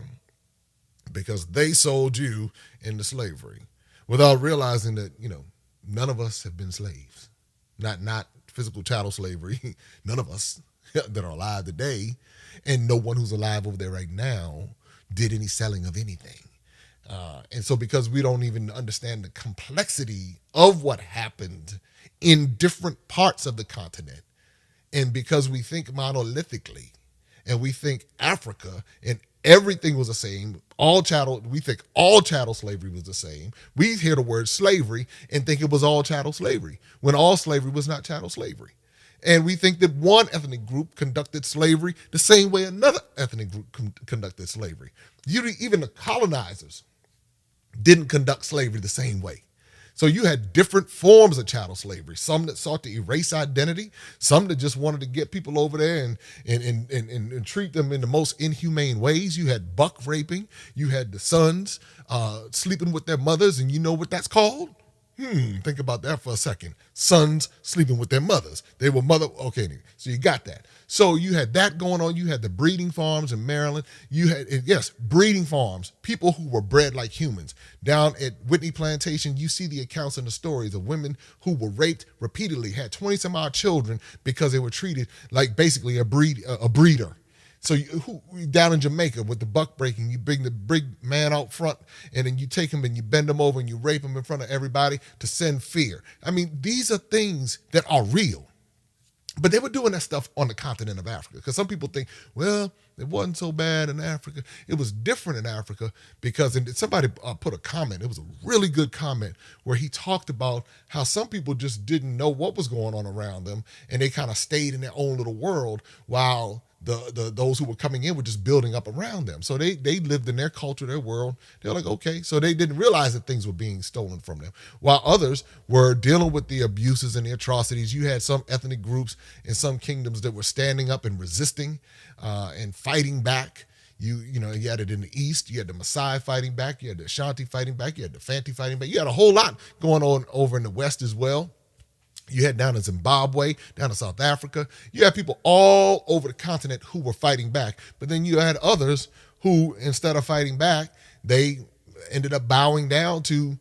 Speaker 2: because they sold you into slavery, without realizing that, none of us have been slaves. Not physical chattel slavery. None of us that are alive today, and no one who's alive over there right now did any selling of anything. And so because we don't even understand the complexity of what happened in different parts of the continent, and because we think monolithically, and we think Africa and everything was the same, we think all chattel slavery was the same. We hear the word slavery and think it was all chattel slavery, when all slavery was not chattel slavery. And we think that one ethnic group conducted slavery the same way another ethnic group conducted slavery. Even the colonizers didn't conduct slavery the same way. So you had different forms of chattel slavery, some that sought to erase identity, some that just wanted to get people over there and treat them in the most inhumane ways. You had buck raping. You had the sons sleeping with their mothers, and you know what that's called? Think about that for a second. Sons sleeping with their mothers. They were okay, so you got that. So you had that going on. You had the breeding farms in Maryland. You had, yes, breeding farms, people who were bred like humans. Down at Whitney Plantation, you see the accounts and the stories of women who were raped repeatedly, had 20 some odd children because they were treated like basically a breeder. So down in Jamaica with the buck breaking, you bring the big man out front and then you take him and you bend him over and you rape him in front of everybody to send fear. I mean, these are things that are real. But they were doing that stuff on the continent of Africa because some people think, well, it wasn't so bad in Africa. It was different in Africa because somebody put a comment. It was a really good comment where he talked about how some people just didn't know what was going on around them and they kind of stayed in their own little world while those who were coming in were just building up around them. So they lived in their culture, their world. They're like, okay. So they didn't realize that things were being stolen from them. While others were dealing with the abuses and the atrocities. You had some ethnic groups in some kingdoms that were standing up and resisting and fighting back. You had it in the East. You had the Maasai fighting back. You had the Ashanti fighting back. You had the Fanti fighting back. You had a whole lot going on over in the West as well. You had down in Zimbabwe, down in South Africa. You had people all over the continent who were fighting back. But then you had others who, instead of fighting back, they ended up bowing down to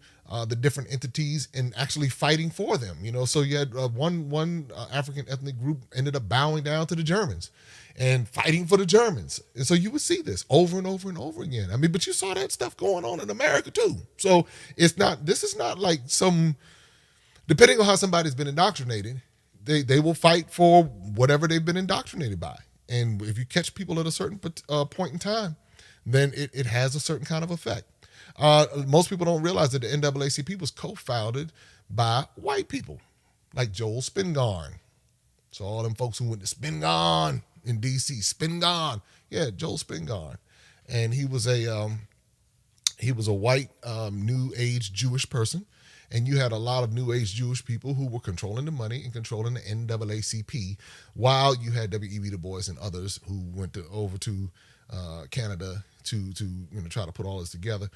Speaker 2: the different entities and actually fighting for them. So you had one African ethnic group ended up bowing down to the Germans and fighting for the Germans. And so you would see this over and over and over again. I mean, but you saw that stuff going on in America too. So this is not like some... Depending on how somebody's been indoctrinated, they will fight for whatever they've been indoctrinated by. And if you catch people at a certain point in time, then it has a certain kind of effect. Most people don't realize that the NAACP was co-founded by white people, like Joel Spingarn. So all them folks who went to Spingarn in D.C., Spingarn, yeah, Joel Spingarn. And he was a white New Age Jewish person. And you had a lot of New Age Jewish people who were controlling the money and controlling the NAACP, while you had W.E.B. Du Bois and others who went over to Canada to try to put all this together.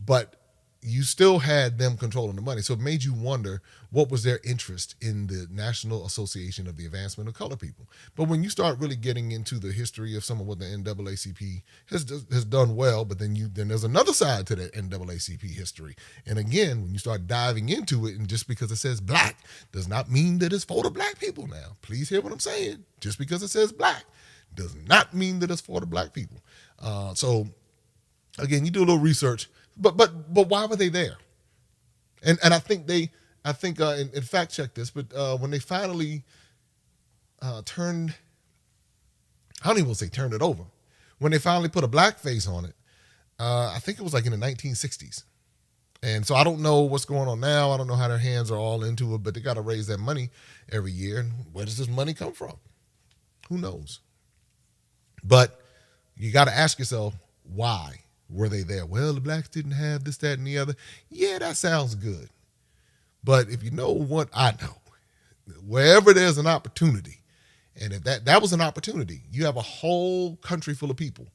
Speaker 2: But you still had them controlling the money. So it made you wonder what was their interest in the National Association of the Advancement of Colored People. But when you start really getting into the history of some of what the NAACP has done well, but then there's another side to that NAACP history. And again, when you start diving into it, and just because it says black does not mean that it's for the black people now. Please hear what I'm saying. Just because it says black does not mean that it's for the black people. So again, you do a little research. But why were they there? And I think and fact check this, but when they finally turned, I don't even want to say turned it over, when they finally put a black face on it, I think it was like in the 1960s. And so I don't know what's going on now. I don't know how their hands are all into it, but they got to raise that money every year. And where does this money come from? Who knows? But you got to ask yourself, why were they there? Well, the blacks didn't have this, that, and the other. Yeah, that sounds good. But if you know what I know, wherever there's an opportunity, and if that was an opportunity, you have a whole country full of people,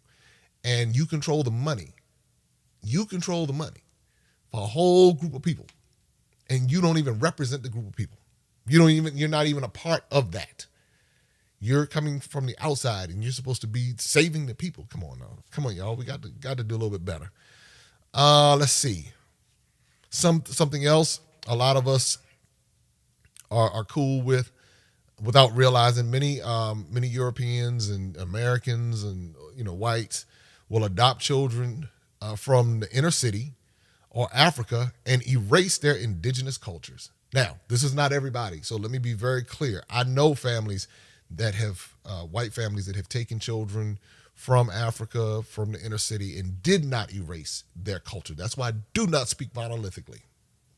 Speaker 2: and you control the money. You control the money for a whole group of people, and you don't even represent the group of people. You're not even a part of that. You're coming from the outside, and you're supposed to be saving the people. Come on now. Come on, y'all. We got to do a little bit better. Let's see. Something else a lot of us are cool with without realizing. Many Europeans and Americans and whites will adopt children from the inner city or Africa and erase their indigenous cultures. Now, this is not everybody, so let me be very clear. I know families that have white families that have taken children from Africa, from the inner city, and did not erase their culture. That's why I do not speak monolithically.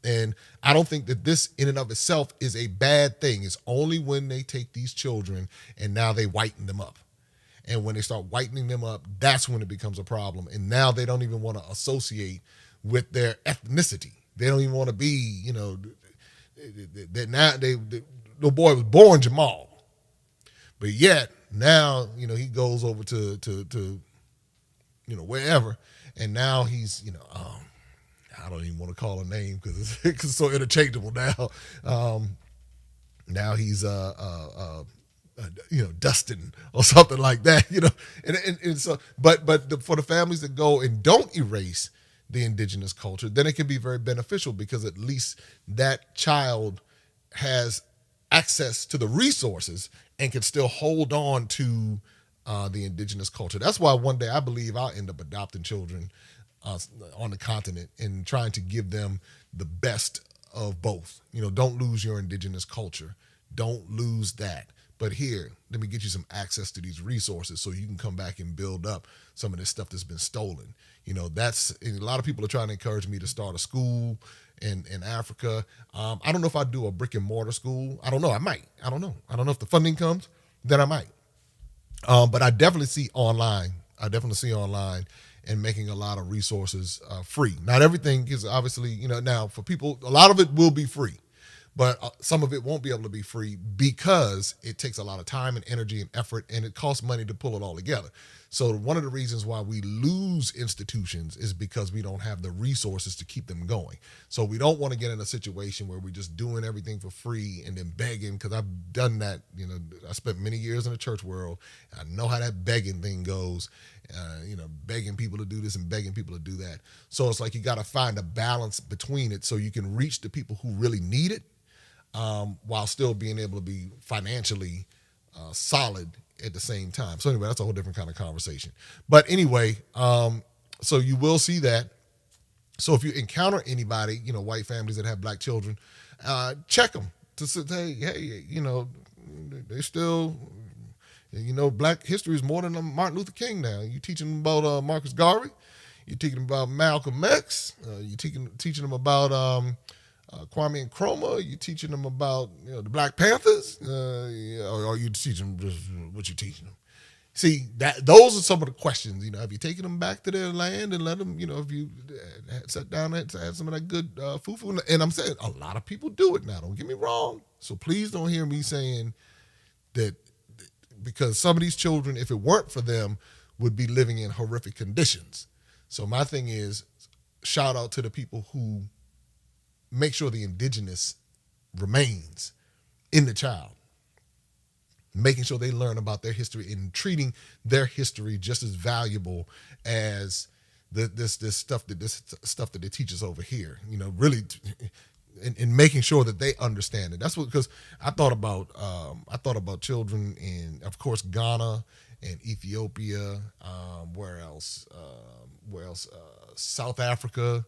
Speaker 2: And I don't think that this in and of itself is a bad thing. It's only when they take these children and now they whiten them up. And when they start whitening them up, that's when it becomes a problem. And now they don't even want to associate with their ethnicity. They don't even want to be, now the boy was born Jamal. But yet now, he goes over to wherever, and now he's, I don't even want to call a name because it's so interchangeable now. Now he's Dustin or something like that, and so, but for the families that go and don't erase the indigenous culture, then it can be very beneficial because at least that child has access to the resources and can still hold on to the indigenous culture. That's why one day I believe I'll end up adopting children on the continent and trying to give them the best of both. Don't lose your indigenous culture. Don't lose that. But here, let me get you some access to these resources so you can come back and build up some of this stuff that's been stolen. That's a lot of people are trying to encourage me to start a school in Africa. I don't know if I do a brick and mortar school. I don't know. I might. I don't know. I don't know if the funding comes, then I might. But I definitely see online. And making a lot of resources free. Not everything is obviously, now for people, a lot of it will be free. But some of it won't be able to be free because it takes a lot of time and energy and effort, and it costs money to pull it all together. So one of the reasons why we lose institutions is because we don't have the resources to keep them going. So we don't want to get in a situation where we're just doing everything for free and then begging, because I've done that. I spent many years in the church world. I know how that begging thing goes, begging people to do this and begging people to do that. So it's like you got to find a balance between it so you can reach the people who really need it, while still being able to be financially solid at the same time. So anyway, that's a whole different kind of conversation. But anyway, so you will see that. So if you encounter anybody, white families that have black children, check them to say, hey, they still, black history is more than Martin Luther King now. You teaching them about Marcus Garvey. You're teaching them about Malcolm X. You're teaching them about Kwame Nkrumah. You're teaching them about the Black Panthers, or you teaching them just what you're teaching them. See, those are some of the questions. Have you taken them back to their land and let them, if you sat down and had some of that good fufu? And I'm saying a lot of people do it now. Don't get me wrong. So please don't hear me saying that, because some of these children, if it weren't for them, would be living in horrific conditions. So my thing is, shout out to the people who make sure the indigenous remains in the child, making sure they learn about their history and treating their history just as valuable as this stuff that they teach us over here. Really, and making sure that they understand it. That's what, because I thought about children in, of course, Ghana and Ethiopia. Where else? South Africa.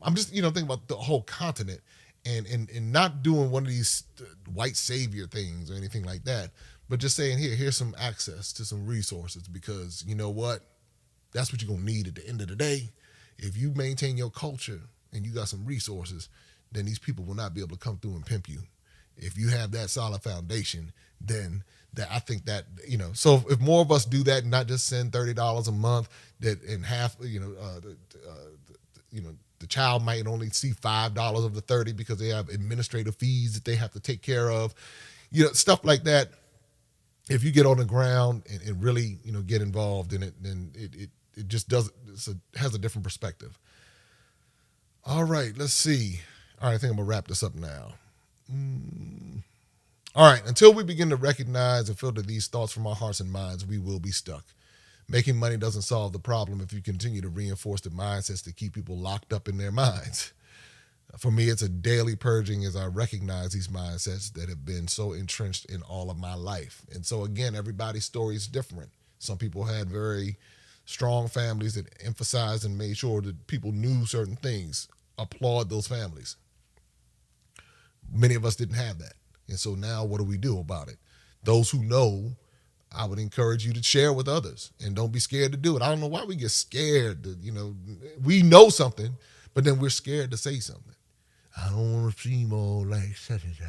Speaker 2: I'm just, thinking about the whole continent and not doing one of these white savior things or anything like that, but just saying, here's some access to some resources, because you know what? That's what you're going to need at the end of the day. If you maintain your culture and you got some resources, then these people will not be able to come through and pimp you. If you have that solid foundation, then I think that, so if more of us do that and not just send $30 a month, that in half, the child might only see $5 of the 30 because they have administrative fees that they have to take care of, stuff like that. If you get on the ground and really, get involved in it, then it just has a different perspective. All right, let's see. All right, I think I'm gonna wrap this up now. All right, until we begin to recognize and filter these thoughts from our hearts and minds, we will be stuck. Making money doesn't solve the problem if you continue to reinforce the mindsets that keep people locked up in their minds. For me, it's a daily purging as I recognize these mindsets that have been so entrenched in all of my life. And so again, everybody's story is different. Some people had very strong families that emphasized and made sure that people knew certain things. Applaud those families. Many of us didn't have that. And so now what do we do about it? Those who know, I would encourage you to share with others and don't be scared to do it. I don't know why we get scared. We know something, but then we're scared to say something. I don't want to seem all like such and such.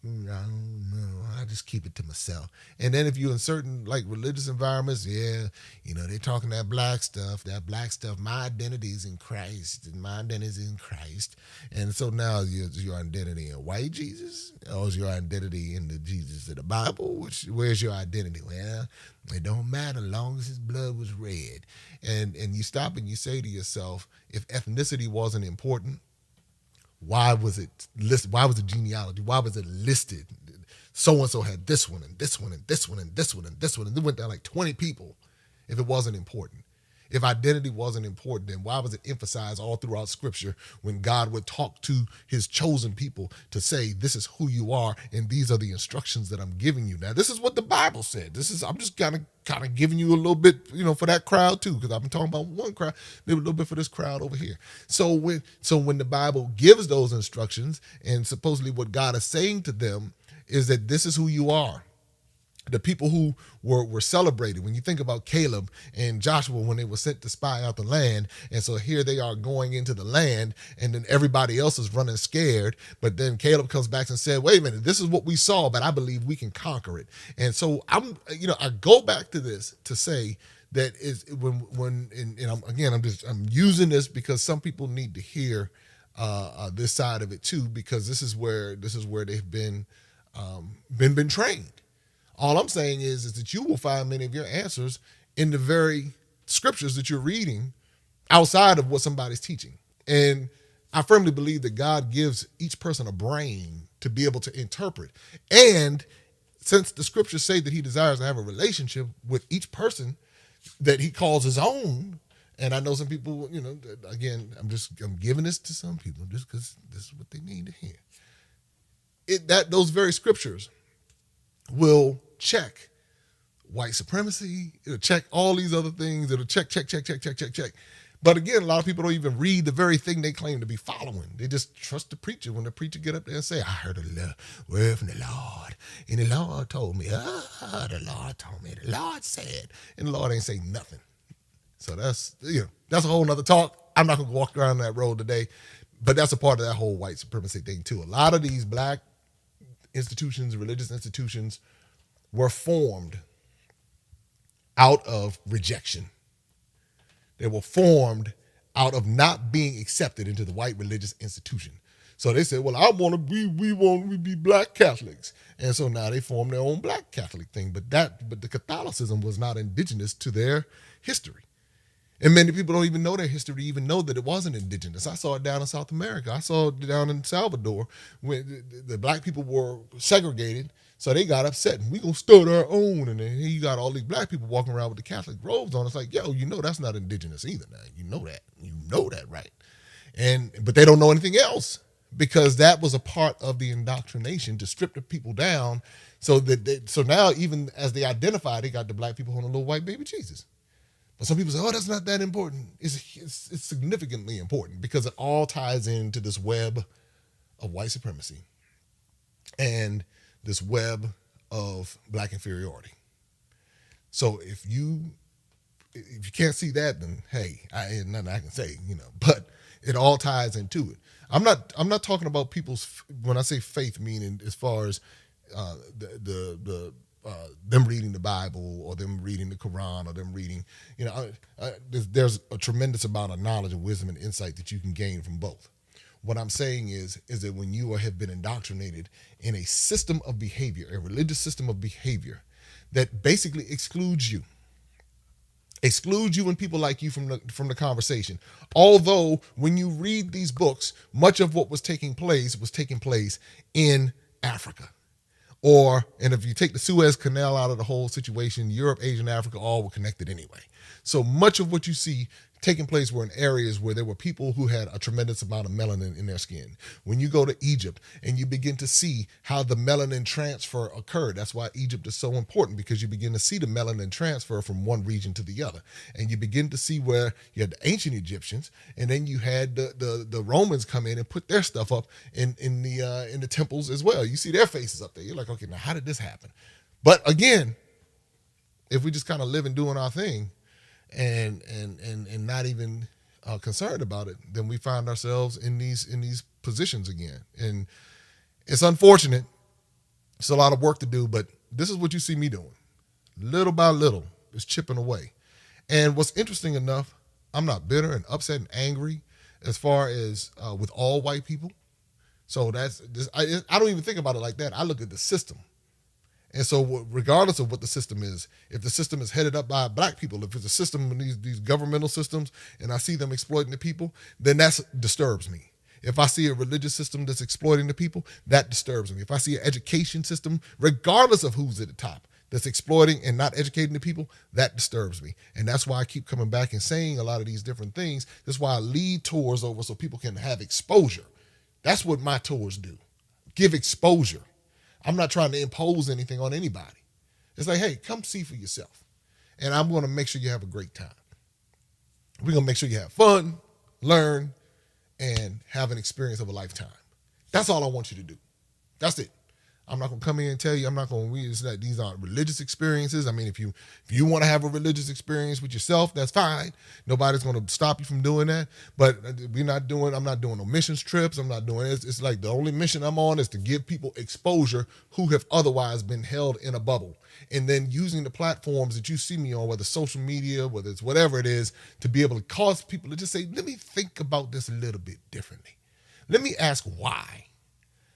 Speaker 2: I don't know. I just keep it to myself. And then if you're in certain like religious environments, yeah, they're talking that black stuff. That black stuff. My identity is in Christ, and my identity is in Christ. And so now your identity in white Jesus, or is your identity in the Jesus of the Bible? Where's your identity? Well, it don't matter as long as his blood was red. And you stop and you say to yourself, if ethnicity wasn't important, why was it listed? Why was the genealogy? Why was it listed? So and so had this one and this one and this one and this one and this one, and it went down like 20 people. If it wasn't important, if identity wasn't important, then why was it emphasized all throughout Scripture when God would talk to His chosen people to say, "This is who you are, and these are the instructions that I'm giving you." Now, this is what the Bible said. I'm just kind of giving you a little bit, for that crowd too, because I've been talking about one crowd, maybe a little bit for this crowd over here. So when the Bible gives those instructions, and supposedly what God is saying to them is that this is who you are. The people who were celebrated, when you think about Caleb and Joshua when they were sent to spy out the land, and so here they are going into the land, and then everybody else is running scared, but then Caleb comes back and said, wait a minute, this is what we saw, but I believe we can conquer it. And so I go back to this to say that is I'm using this because some people need to hear this side of it too, because this is where they've been trained. All I'm saying is that you will find many of your answers in the very scriptures that you're reading outside of what somebody's teaching. And I firmly believe that God gives each person a brain to be able to interpret. And since the scriptures say that he desires to have a relationship with each person that he calls his own, and I know some people, again, I'm giving this to some people just because this is what they need to hear. Those very scriptures will check white supremacy. It'll check all these other things. It'll check. But again, a lot of people don't even read the very thing they claim to be following. They just trust the preacher when the preacher get up there and say, I heard a word from the Lord. And the Lord told me, the Lord said. And the Lord ain't say nothing. So that's a whole nother talk. I'm not going to walk around that road today. But that's a part of that whole white supremacy thing too. A lot of these black institutions, religious institutions, were formed out of rejection. They were formed out of not being accepted into the white religious institution. So they said, well, we want to be black Catholics. And so now they formed their own black Catholic thing. But the Catholicism was not indigenous to their history. And many people don't even know their history, even know that it wasn't indigenous. I saw it down in South America. I saw it down in Salvador when the black people were segregated. So they got upset. We're going to start our own. And then you got all these black people walking around with the Catholic robes on. It's like, that's not indigenous either now. You know that, right? But they don't know anything else because that was a part of the indoctrination to strip the people down so now even as they identify, they got the black people on a little white baby Jesus. But some people say, oh, that's not that important. It's significantly important because it all ties into this web of white supremacy and this web of black inferiority. So if you can't see that, then hey, ain't nothing I can say, but it all ties into it. I'm not talking about people's, when I say faith, meaning as far as them reading the Bible or them reading the Quran or them reading, there's a tremendous amount of knowledge and wisdom and insight that you can gain from both. What I'm saying is that when you have been indoctrinated in a system of behavior, a religious system of behavior that basically excludes you and people like you from the conversation. Although when you read these books, much of what was taking place in Africa. And if you take the Suez Canal out of the whole situation, Europe, Asia, and Africa all were connected anyway. So much of what you see taking place were in areas where there were people who had a tremendous amount of melanin in their skin. When you go to Egypt and you begin to see how the melanin transfer occurred, that's why Egypt is so important, because you begin to see the melanin transfer from one region to the other. And you begin to see where you had the ancient Egyptians, and then you had the Romans come in and put their stuff up in the temples as well. You see their faces up there. You're like, okay, now how did this happen? But again, if we just kind of live and doing our thing, and not even concerned about it, then we find ourselves in these positions again. And it's unfortunate. It's a lot of work to do, but this is what you see me doing. Little by little, it's chipping away. And what's interesting enough, I'm not bitter and upset and angry as far as with all white people. So I don't even think about it like that. I look at the system. And so regardless of what the system is, if the system is headed up by black people, if it's a system in these governmental systems and I see them exploiting the people, then that disturbs me. If I see a religious system that's exploiting the people, that disturbs me. If I see an education system, regardless of who's at the top, that's exploiting and not educating the people, that disturbs me. And that's why I keep coming back and saying a lot of these different things. That's why I lead tours over so people can have exposure. That's what my tours do. Give exposure. I'm not trying to impose anything on anybody. It's like, hey, come see for yourself. And I'm going to make sure you have a great time. We're going to make sure you have fun, learn, and have an experience of a lifetime. That's all I want you to do. That's it. I'm not going to come in and tell you, I'm not going to read that these aren't religious experiences. I mean, if you want to have a religious experience with yourself, that's fine. Nobody's going to stop you from doing that. But I'm not doing no missions trips. I'm not doing it. It's like the only mission I'm on is to give people exposure who have otherwise been held in a bubble. And then using the platforms that you see me on, whether social media, whether it's whatever it is, to be able to cause people to just say, let me think about this a little bit differently. Let me ask why.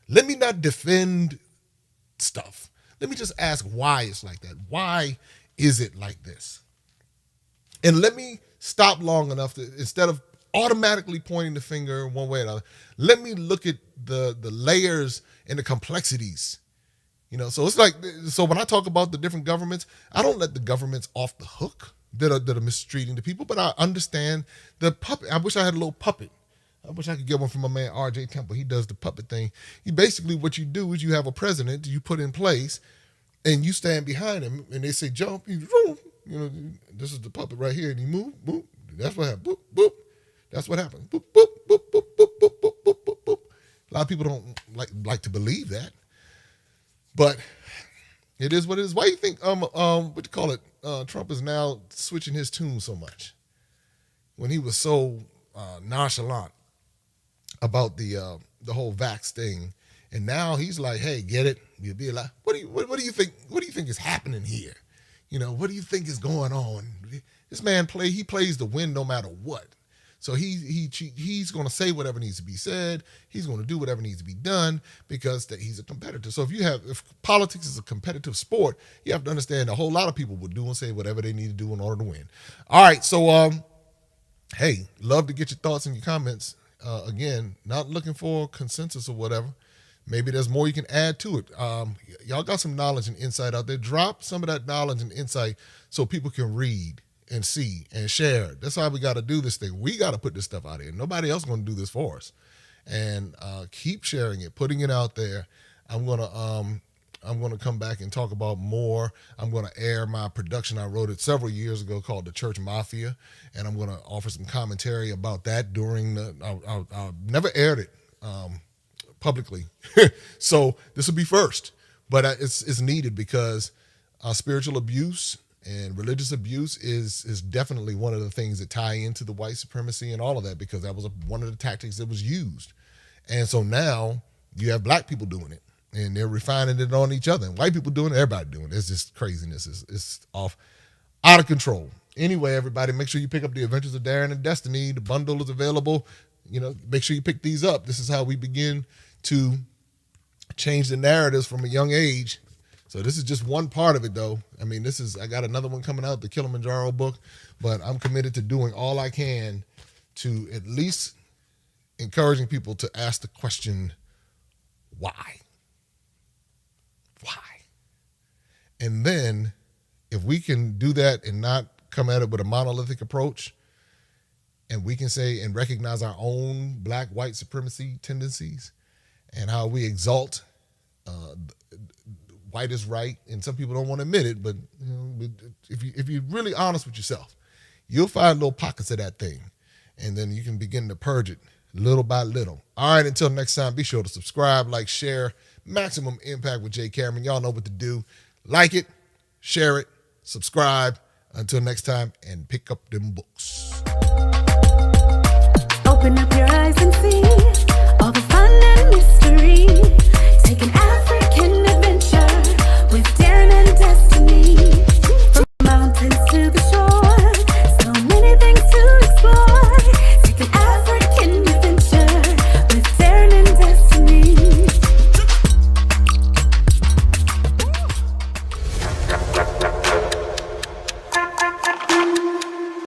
Speaker 2: Let me not defend stuff. Let me just ask why it's like that. Why is it like this? And let me stop long enough to, instead of automatically pointing the finger one way or another, let me look at the layers and the complexities. So it's like, so when I talk about the different governments, I don't let the governments off the hook that are mistreating the people, but I understand the puppet. I wish I had a little puppet. I wish I could get one from my man R.J. Temple. He does the puppet thing. Basically what you do is you have a president you put in place and you stand behind him and they say jump, this is the puppet right here, and he move, boop. That's what happened. Boop, boop. That's what happened. Boop, boop, boop, boop, boop, boop, boop, boop, boop, boop. A lot of people don't like to believe that. But it is what it is. Why do you think Trump is now switching his tune so much when he was so nonchalant about the whole vax thing, and now he's like, hey, get it? You'll be like, what do you think? What do you think is happening here? What do you think is going on? This man plays to win no matter what. So he's going to say whatever needs to be said. He's going to do whatever needs to be done because he's a competitor. So if politics is a competitive sport, you have to understand a whole lot of people will do and say whatever they need to do in order to win. All right, so hey, love to get your thoughts and your comments. Again, not looking for consensus or whatever. Maybe there's more you can add to it. Y'all got some knowledge and insight out there. Drop some of that knowledge and insight so people can read and see and share. That's how we got to do this thing. We got to put this stuff out here. Nobody else going to do this for us. And keep sharing it, putting it out there. I'm gonna come back and talk about more. I'm gonna air my production. I wrote it several years ago called The Church Mafia, and I'm gonna offer some commentary about that during I never aired it publicly, so this will be first. But it's needed because spiritual abuse and religious abuse is definitely one of the things that tie into the white supremacy and all of that, because that was one of the tactics that was used. And so now you have black people doing it, and they're refining it on each other. And white people doing it, everybody doing it. It's just craziness. It's out of control. Anyway, everybody, make sure you pick up The Adventures of Darren and Destiny. The bundle is available. Make sure you pick these up. This is how we begin to change the narratives from a young age. So this is just one part of it, though. I mean, I got another one coming out, the Kilimanjaro book, but I'm committed to doing all I can to at least encouraging people to ask the question, why? Why? And then if we can do that and not come at it with a monolithic approach, and we can say and recognize our own black white supremacy tendencies and how we exalt white is right, and some people don't want to admit it, but if you're really honest with yourself, you'll find little pockets of that thing, and then you can begin to purge it little by little. All right, until next time, be sure to subscribe, like, share. Maximum Impact with Jay Cameron. Y'all know what to do. Like it, share it, subscribe. Until next time, and pick up them books.
Speaker 1: Open up your eyes and see.